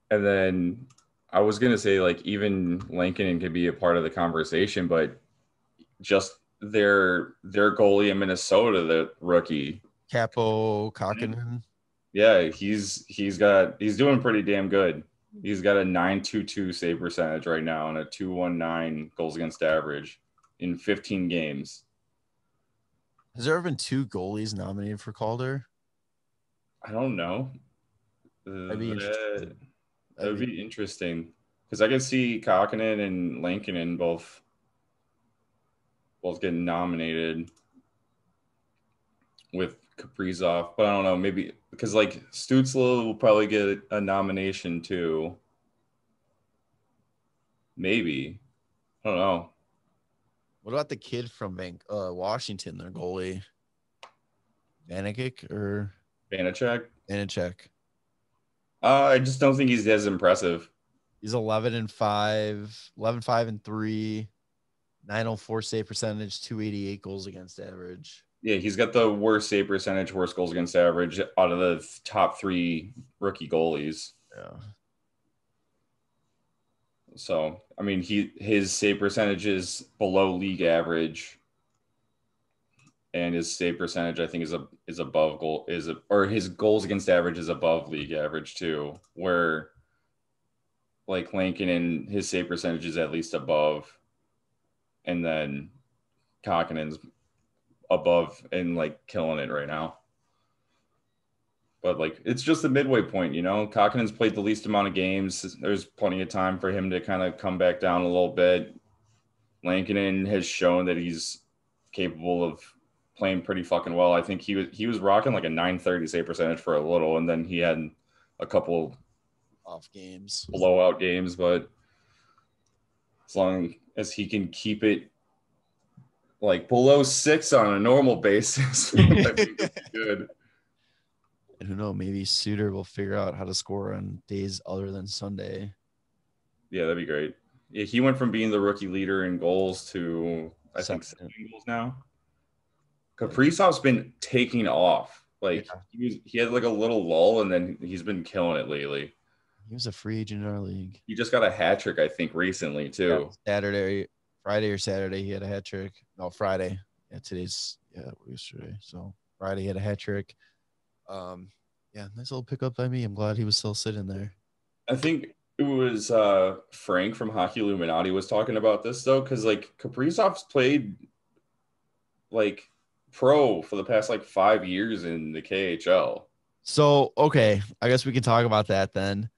And then I was gonna say like even Lankinen could be a part of the conversation, but just their goalie in Minnesota, the rookie Capo Kakkonen. Yeah, he's doing pretty damn good. He's got a 922 save percentage right now and a 219 goals against average in 15 games. Has there ever been 2 goalies nominated for Calder? I don't know. That'd be interesting. That would be interesting because I could see Kakkonen and Lankinen both getting nominated with Kaprizov, but I don't know, maybe because like Stützle will probably get a nomination too. Maybe. I don't know. What about the kid from Washington, their goalie? Vanacek or Vanacek? Vanacek. I just don't think he's as impressive. He's 11-5, 11-5-3, 904 save percentage, 288 goals against average. Yeah, he's got the worst save percentage, worst goals against average out of the top 3 rookie goalies. Yeah. So, I mean, his save percentage is below league average, and his save percentage I think is above or his goals against average is above league average too. Where like Lankinen, his save percentage is at least above, and then Kakkonen's above and like killing it right now. But like it's just the midway point, you know. Kakkonen's played the least amount of games. There's plenty of time for him to kind of come back down a little bit. Lankinen has shown that he's capable of playing pretty fucking well. I think he was rocking like a 930 save percentage for a little, and then he had a couple off games, blowout games. But as long as he can keep it like below 6 on a normal basis, I think it's good. And who knows, maybe Suter will figure out how to score on days other than Sunday. Yeah, that'd be great. Yeah, he went from being the rookie leader in goals to I think 7 goals now. Kaprizov's been taking off. Like he had like a little lull, and then he's been killing it lately. He was a free agent in our league. He just got a hat trick, I think, recently too. Yeah, Friday or Saturday, he had a hat trick. No, Friday. Yeah, today's yesterday. So Friday he had a hat trick. Yeah, nice little pickup by me. I'm glad he was still sitting there. I think it was Frank from Hockey Illuminati was talking about this though, because like Kaprizov's played like pro for the past like 5 years in the KHL. So, okay, I guess we can talk about that then.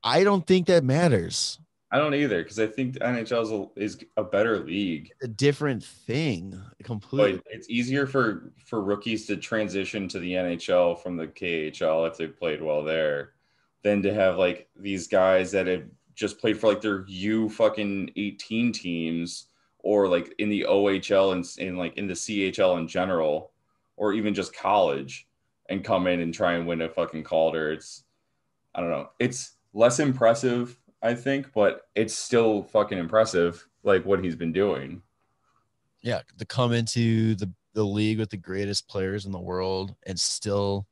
I don't think that matters. I don't either, because I think the NHL is a better league. A different thing completely. But it's easier for rookies to transition to the NHL from the KHL if they played well there than to have like these guys that have just played for like their U fucking 18 teams or like in the OHL and in like in the CHL in general or even just college and come in and try and win a fucking Calder. It's I don't know. It's less impressive, I think, but it's still fucking impressive like what he's been doing. Yeah, to come into the league with the greatest players in the world and still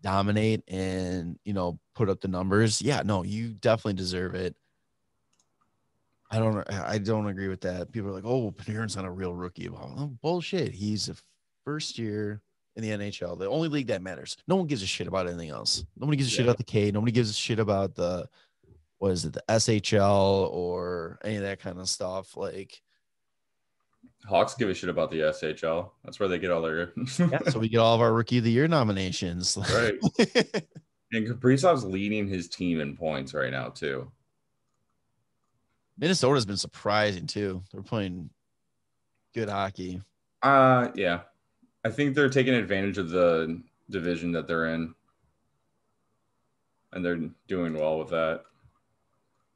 dominate and, you know, put up the numbers. Yeah, no, you definitely deserve it. I don't agree with that. People are like, oh, Panarin's not a real rookie. Well, bullshit. He's a first year in the NHL, the only league that matters. No one gives a shit about anything else. Nobody gives a shit about the K. Nobody gives a shit about the SHL or any of that kind of stuff. Like, Hawks give a shit about the SHL. That's where they get all their so we get all of our Rookie of the Year nominations. Right. And Kaprizov's leading his team in points right now too. Minnesota's been surprising too. They're playing good hockey. Yeah. I think they're taking advantage of the division that they're in. And they're doing well with that.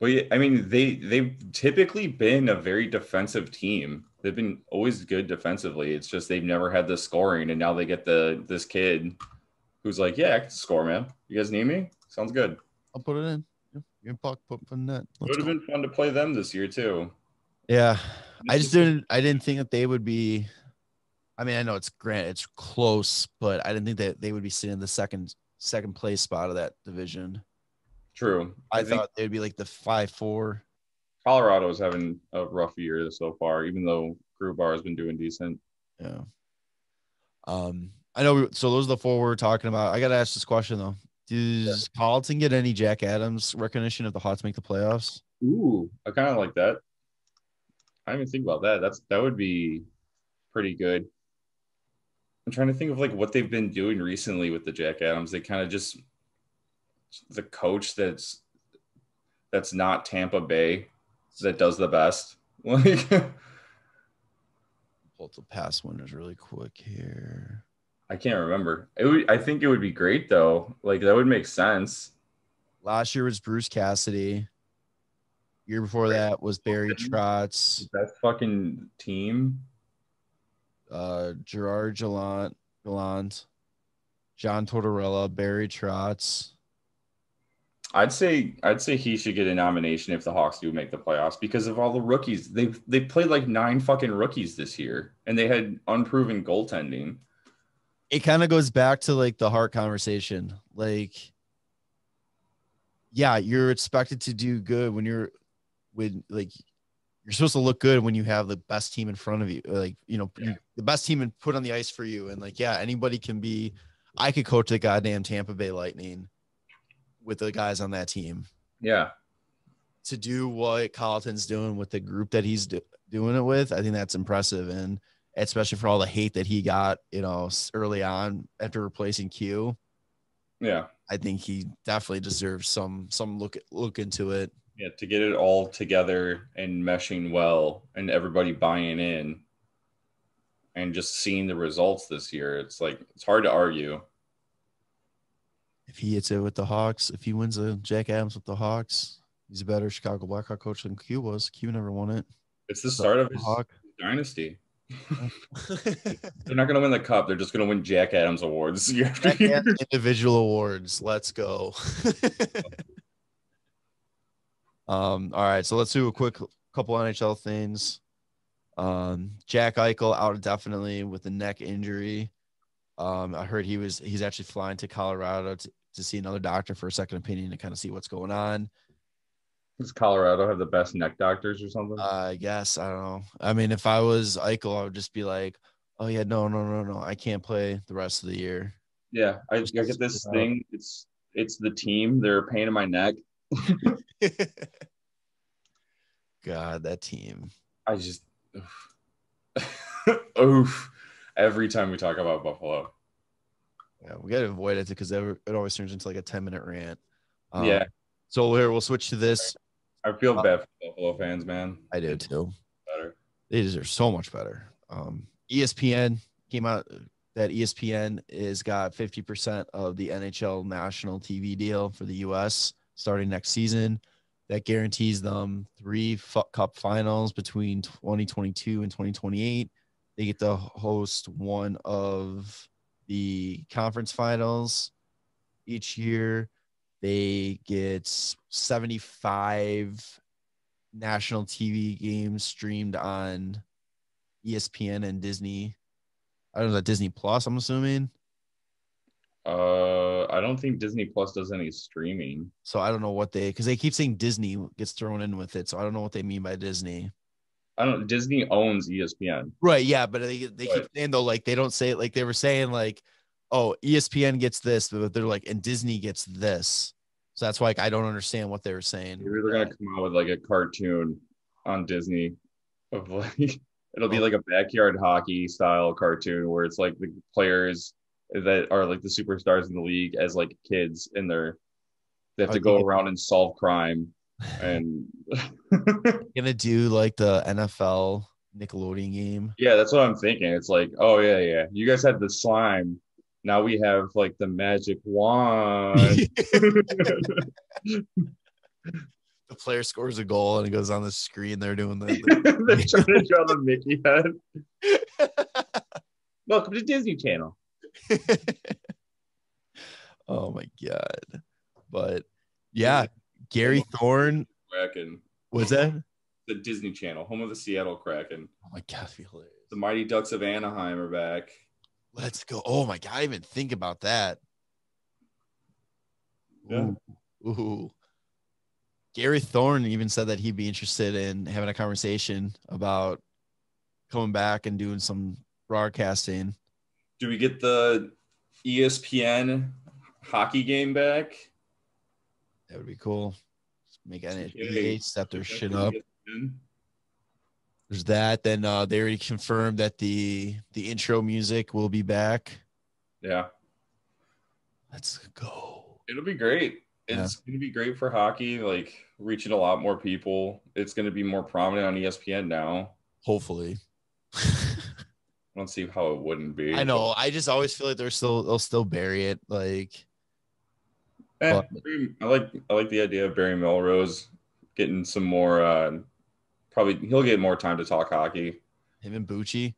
But yeah, I mean, they've typically been a very defensive team. They've been always good defensively. It's just they've never had the scoring, and now they get this kid who's like, yeah, I can score, man. You guys need me? Sounds good. I'll put it in. You're puck put in net. It would have been fun to play them this year too. Yeah, I didn't think that they would be. I mean, I know it's close, but I didn't think that they would be sitting in the second place spot of that division. True. I thought they'd be like the 5-4. Colorado's having a rough year so far, even though Grubauer has been doing decent. Yeah. I know. So those are the four we're talking about. I got to ask this question though. Does Colleton get any Jack Adams recognition if the Hawks make the playoffs? Ooh, I kind of like that. I didn't even think about that. That would be pretty good. I'm trying to think of like what they've been doing recently with the Jack Adams. They kind of just the coach that's not Tampa Bay that does the best. Like pull the past winners really quick here. I can't remember. I think it would be great though. Like that would make sense. Last year was Bruce Cassidy. Year before that was Barry Trotz. That fucking team. Gerard Gallant, John Tortorella, Barry Trotz. I'd say he should get a nomination if the Hawks do make the playoffs because of all the rookies. They played like 9 fucking rookies this year, and they had unproven goaltending. It kind of goes back to like the Hart conversation. Like, yeah, you're expected to do good when you're supposed to look good when you have the best team in front of you. Like, you know, the best team and put on the ice for you. And like, yeah, anybody can be. I could coach the goddamn Tampa Bay Lightning with the guys on that team. Yeah. To do what Colleton's doing with the group that he's doing it with, I think that's impressive. And especially for all the hate that he got, you know, early on after replacing Q. Yeah. I think he definitely deserves some look into it. Yeah, to get it all together and meshing well and everybody buying in and just seeing the results this year. It's like, it's hard to argue. If he hits it with the Hawks, if he wins a Jack Adams with the Hawks, he's a better Chicago Blackhawk coach than Q was. Q never won it. It's the start of his dynasty. They're not going to win the cup. They're just going to win Jack Adams awards year after year. Individual awards. Let's go. All right. So let's do a quick couple NHL things. Jack Eichel out indefinitely with a neck injury. I heard he's actually flying to Colorado to see another doctor for a second opinion to kind of see what's going on. Does Colorado have the best neck doctors or something? I guess. I don't know. I mean, if I was Eichel, I would just be like, Oh yeah, no. I can't play the rest of the year. Yeah, I get this thing. It's the team. They're a pain in my neck. God, that team. I just oof. Every time we talk about Buffalo. Yeah, we gotta avoid it because it always turns into like a 10-minute rant. Yeah, So here we'll switch to this. I feel bad for Buffalo fans, man. I do too. Better. They deserve so much better. ESPN came out that ESPN is got 50% of the NHL national TV deal for the US starting next season. That guarantees them 3 cup finals between 2022 and 2028. They get to host one of the conference finals each year. They get 75 national TV games streamed on ESPN and Disney. I don't know, that Disney Plus, I'm assuming. I don't think Disney Plus does any streaming. So I don't know what because they keep saying Disney gets thrown in with it. So I don't know what they mean by Disney. Disney owns ESPN. Right. Yeah. But they keep saying though, like they don't say it like they were saying like, oh, ESPN gets this, but they're like, and Disney gets this. So that's why like, I don't understand what they were saying. Maybe they're gonna come out with like a cartoon on Disney of like it'll be like a backyard hockey style cartoon where it's like the players that are like the superstars in the league as like kids and they have to go around and solve crime and gonna do like the NFL Nickelodeon game. Yeah, that's what I'm thinking. It's like, oh yeah, you guys had the slime, now we have like the magic wand. The player scores a goal and it goes on the screen. They're doing they're trying to draw the Mickey head. Welcome to Disney Channel. Oh my god. But yeah, Gary Thorne. Kraken. Was that the Disney Channel, home of the Seattle Kraken? Oh my god, hilarious. The Mighty Ducks of Anaheim are back. Let's go. Oh my god, I didn't even think about that. Yeah. Ooh. Gary Thorne even said that he'd be interested in having a conversation about coming back and doing some broadcasting. Do we get the ESPN hockey game back? That would be cool. Make NBA set their shit up. There's that. Then they already confirmed that the intro music will be back. Yeah. Let's go. It'll be great. It's going to be great for hockey, like reaching a lot more people. It's going to be more prominent on ESPN now. Hopefully. I don't see how it wouldn't be. I know. I just always feel like they'll still bury it. Like, I like the idea of Barry Melrose getting some more. Probably he'll get more time to talk hockey. Him and Bucci.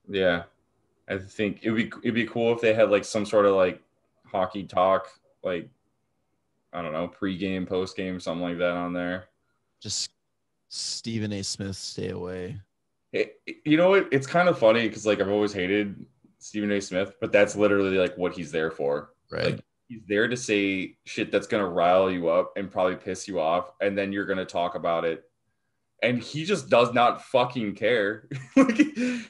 Yeah, I think it'd be cool if they had like some sort of like hockey talk, like I don't know, pregame, postgame, something like that on there. Just Stephen A. Smith, stay away. You know what? It's kind of funny because like I've always hated Stephen A. Smith, but that's literally like what he's there for. Right. Like he's there to say shit that's gonna rile you up and probably piss you off, and then you're gonna talk about it. And he just does not fucking care. Like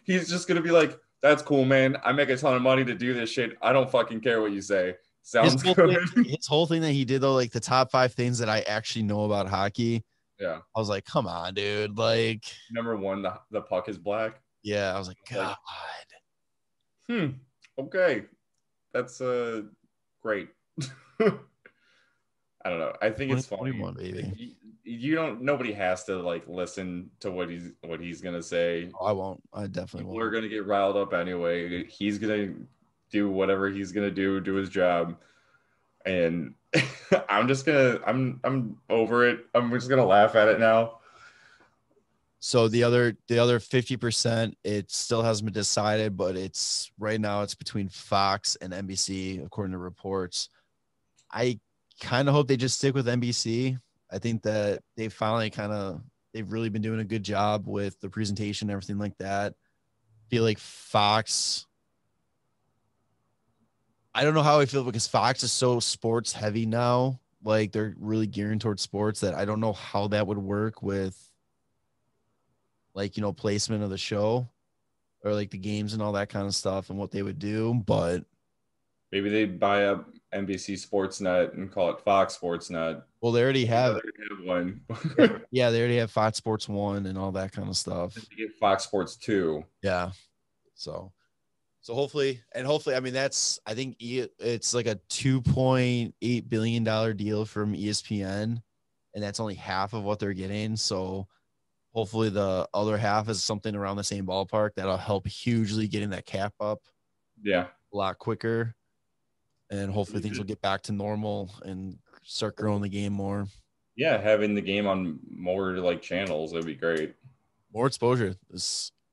he's just gonna be like, "That's cool, man. I make a ton of money to do this shit. I don't fucking care what you say." Sounds good. His whole thing that he did though, like the top 5 things that I actually know about hockey. Yeah. I was like, come on, dude. Like number 1, the puck is black. Yeah, I was like, God. Okay. That's great. I don't know. I think it's funny. Baby. Nobody has to like listen to what he's gonna say. Oh, I won't. I definitely won't. We're gonna get riled up anyway. He's gonna do whatever he's gonna do his job. And I'm over it. I'm just gonna laugh at it now. So the other 50%, it still hasn't been decided, but it's right now it's between Fox and NBC, according to reports. I kind of hope they just stick with NBC. I think that they've really been doing a good job with the presentation and everything like that. I feel like Fox, I don't know how I feel because Fox is so sports heavy now. Like they're really gearing towards sports that I don't know how that would work with like, placement of the show. or like the games and all that kind of stuff and what they would do. But maybe they buy up NBC Sportsnet and call it Fox Sportsnet. well, they already have one. yeah, they already have Fox Sports 1 and all that kind of stuff. Get Fox Sports 2. Yeah. So hopefully, I mean, I think it's like a $2.8 billion deal from ESPN, and that's only half of what they're getting. So hopefully the other half is something around the same ballpark that'll help hugely getting that cap up. Yeah. A lot quicker. And hopefully things will get back to normal and start growing the game more. Yeah, having the game on more like channels, that'd be great. More exposure.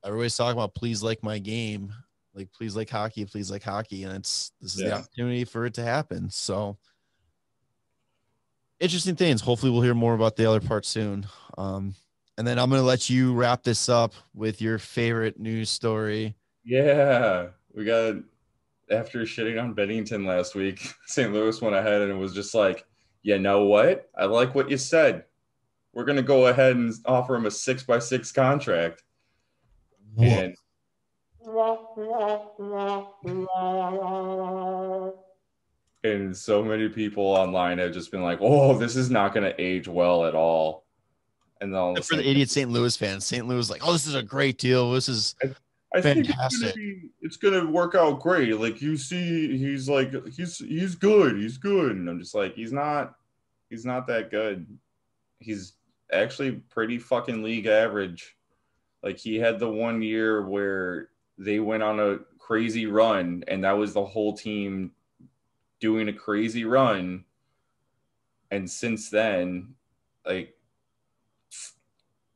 Everybody's talking about please like my game. Like please like hockey, and this is the opportunity for it to happen. So interesting things. Hopefully we'll hear more about the other part soon. And then I'm gonna let you wrap this up with your favorite news story. Yeah, we got, after shitting on Binnington last week, St. Louis went ahead and it was just like, you know what? I like what you said. We're gonna go ahead and offer him a 6x6 contract. And so many people online have just been like, oh, this is not going to age well at all. And then for the idiot St. Louis fans, St. Louis like, oh, this is a great deal. This is fantastic. It's gonna work out great. Like, you see, he's like, he's good. He's good. And I'm just like, he's not that good. He's actually pretty fucking league average. Like, he had the 1 year where they went on a crazy run, and that was the whole team doing a crazy run. And since then, like,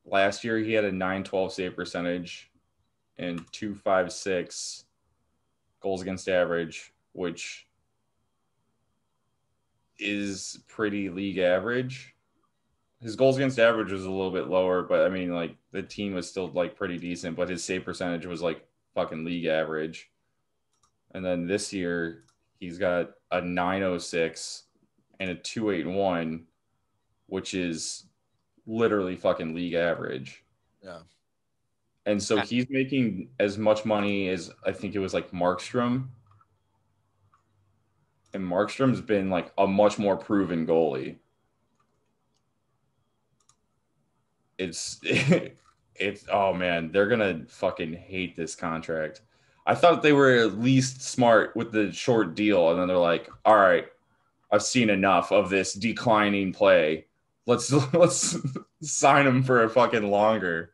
last year he had a .912 save percentage and .256 goals against average, which is pretty league average. His goals against average was a little bit lower, but I mean, like, the team was still like pretty decent, but his save percentage was like fucking league average. And then this year he's got a .906 and a .281, which is literally fucking league average. Yeah. And so he's making as much money as, I think it was like Markstrom. And Markstrom's been like a much more proven goalie. It's oh man, they're gonna fucking hate this contract. I thought they were at least smart with the short deal, and then they're like, all right, I've seen enough of this declining play. Let's sign him for a fucking longer.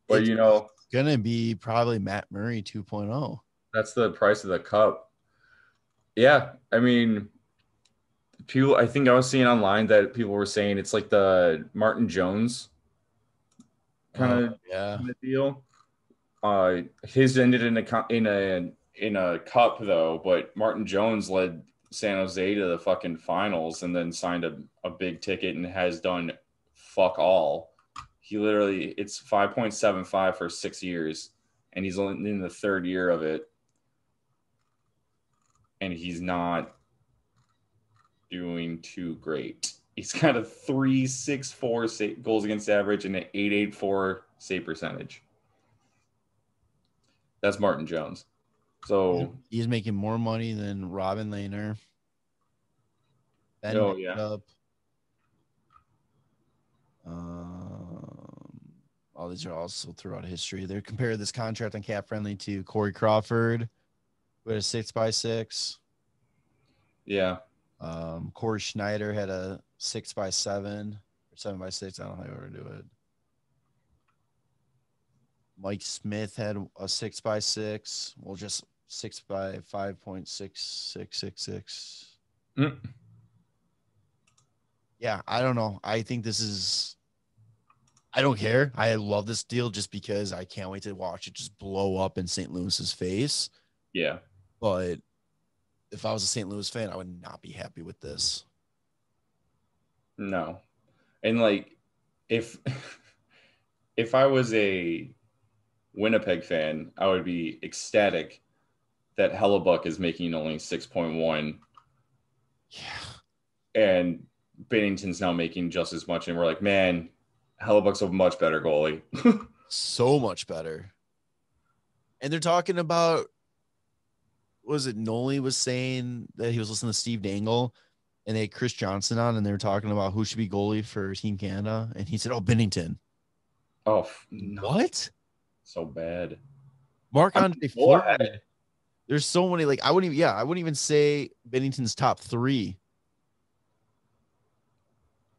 But it's gonna be probably Matt Murray 2.0. That's the price of the cup. Yeah, I mean, I think I was seeing online that people were saying it's like the Martin Jones kind of deal. His ended in a cup though, but Martin Jones led San Jose to the fucking finals and then signed a big ticket and has done fuck all. It's 5.75 for 6 years, and he's only in the third year of it, and he's not doing too great. He's got a .364 goals against average and an .884 save percentage. That's Martin Jones. So he's making more money than Robin Lehner. All these are also throughout history. They compared this contract on Cap Friendly to Corey Crawford, who had a 6x6. Yeah. Corey Schneider had a 6x7 or 7x6. I don't know how you ever do it. Mike Smith had a 6x6. Well, just 6x5.6666. Yeah, I don't know. I think I don't care. I love this deal just because I can't wait to watch it just blow up in St. Louis's face. Yeah. But if I was a St. Louis fan, I would not be happy with this. No. And like, if I was a Winnipeg fan, I would be ecstatic that Hellebuck is making only 6.1. Yeah. And Binnington's now making just as much. And we're like, man, Hellebuck's a much better goalie. So much better. And they're talking about, was it Noli was saying that he was listening to Steve Dangle and they had Chris Johnson on and they were talking about who should be goalie for Team Canada. And he said, oh, Binnington. Oh, no. What? So bad. Marc-Andre Fleury. There's so many, like, I wouldn't even say Binnington's top 3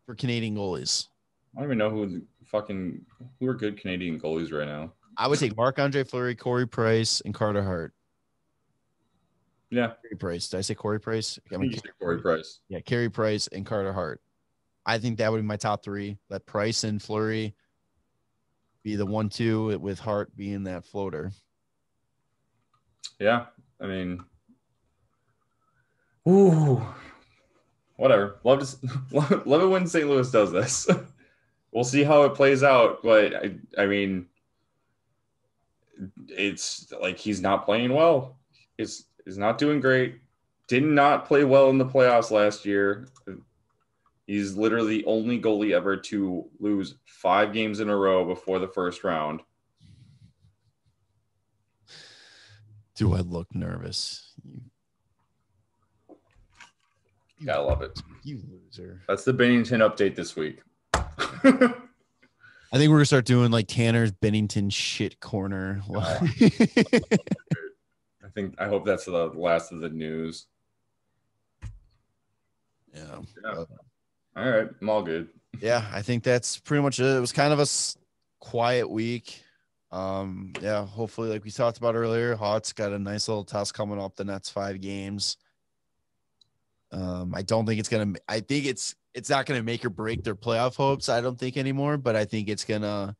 for Canadian goalies. I don't even know who are good Canadian goalies right now. I would take Marc-Andre Fleury, Corey Price, and Carter Hart. Yeah. Carey Price. Did I say Corey Price? I mean, Corey Price. Yeah, Carey Price and Carter Hart. I think that would be my top 3. Let Price and Fleury be the 1-2 with Hart being that floater. Yeah. I mean, ooh, whatever. Love it when St. Louis does this. We'll see how it plays out. But I mean, it's like he's not playing well. He's not doing great. Did not play well in the playoffs last year. He's literally the only goalie ever to lose 5 games in a row before the first round. Do I look nervous? You gotta love it. You loser. That's the Binnington update this week. I think we're gonna start doing like Tanner's Binnington shit corner. I hope that's the last of the news. Yeah. All right, I'm all good. Yeah, I think that's pretty much it. It was kind of a quiet week. Yeah, hopefully, like we talked about earlier, Hart's got a nice little test coming up the next 5 games. I don't think it's gonna. I think it's not gonna make or break their playoff hopes. I don't think anymore, but I think it's gonna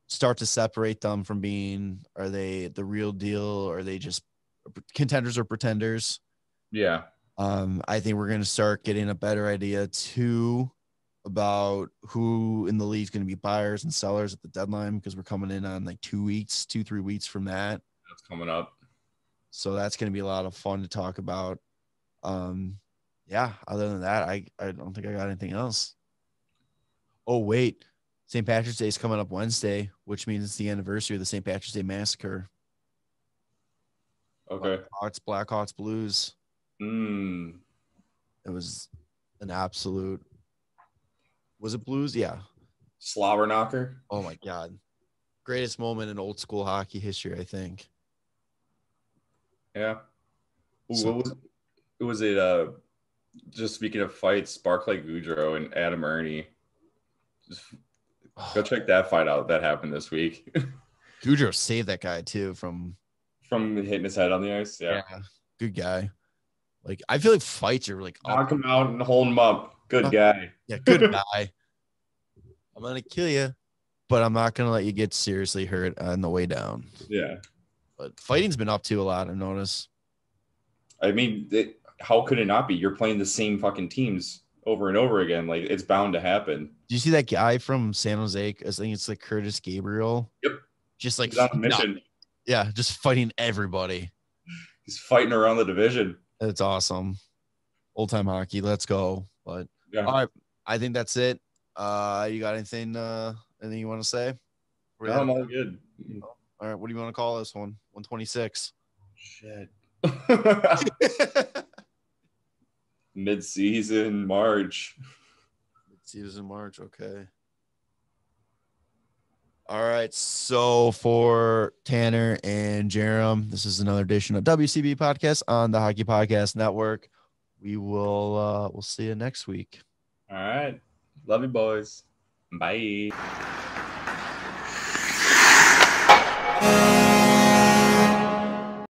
start to separate them from being, are they the real deal or are they just contenders or pretenders? Yeah. I think we're going to start getting a better idea too about who in the league is going to be buyers and sellers at the deadline, because we're coming in on like 2-3 weeks from that. That's coming up. So that's going to be a lot of fun to talk about. Yeah, other than that, I don't think I got anything else. Oh, wait. St. Patrick's Day is coming up Wednesday, which means it's the anniversary of the St. Patrick's Day Massacre. Okay. Blackhawks, Blues. It was an absolute. Was it Blues? Yeah. Slobber knocker. Oh my God. Greatest moment in old school hockey history, I think. Yeah. Ooh, what was it? Just speaking of fights, Barclay Goodrow and Adam Ernie. Just go check that fight out. That happened this week. Goodrow saved that guy too from hitting his head on the ice. Yeah. Good guy. Like, I feel like fights are like knock him out and hold him up. Good guy. Yeah, good guy. I'm gonna kill you, but I'm not gonna let you get seriously hurt on the way down. Yeah. But fighting's been up to a lot, I've noticed. I mean, how could it not be? You're playing the same fucking teams over and over again. Like, it's bound to happen. Do you see that guy from San Jose? I think it's like Curtis Gabriel. Yep. Just like he's on a mission. Yeah, just fighting everybody. He's fighting around the division. It's awesome. Old time hockey. Let's go. But yeah. All right, I think that's it. You got anything you want to say? No, I'm all good. All right, what do you want to call this one? 126. Shit. Midseason March. Midseason March, okay. All right, so for Tanner and Jarom, this is another edition of WCB Podcast on the Hockey Podcast Network. We will we'll see you next week. All right. Love you, boys. Bye.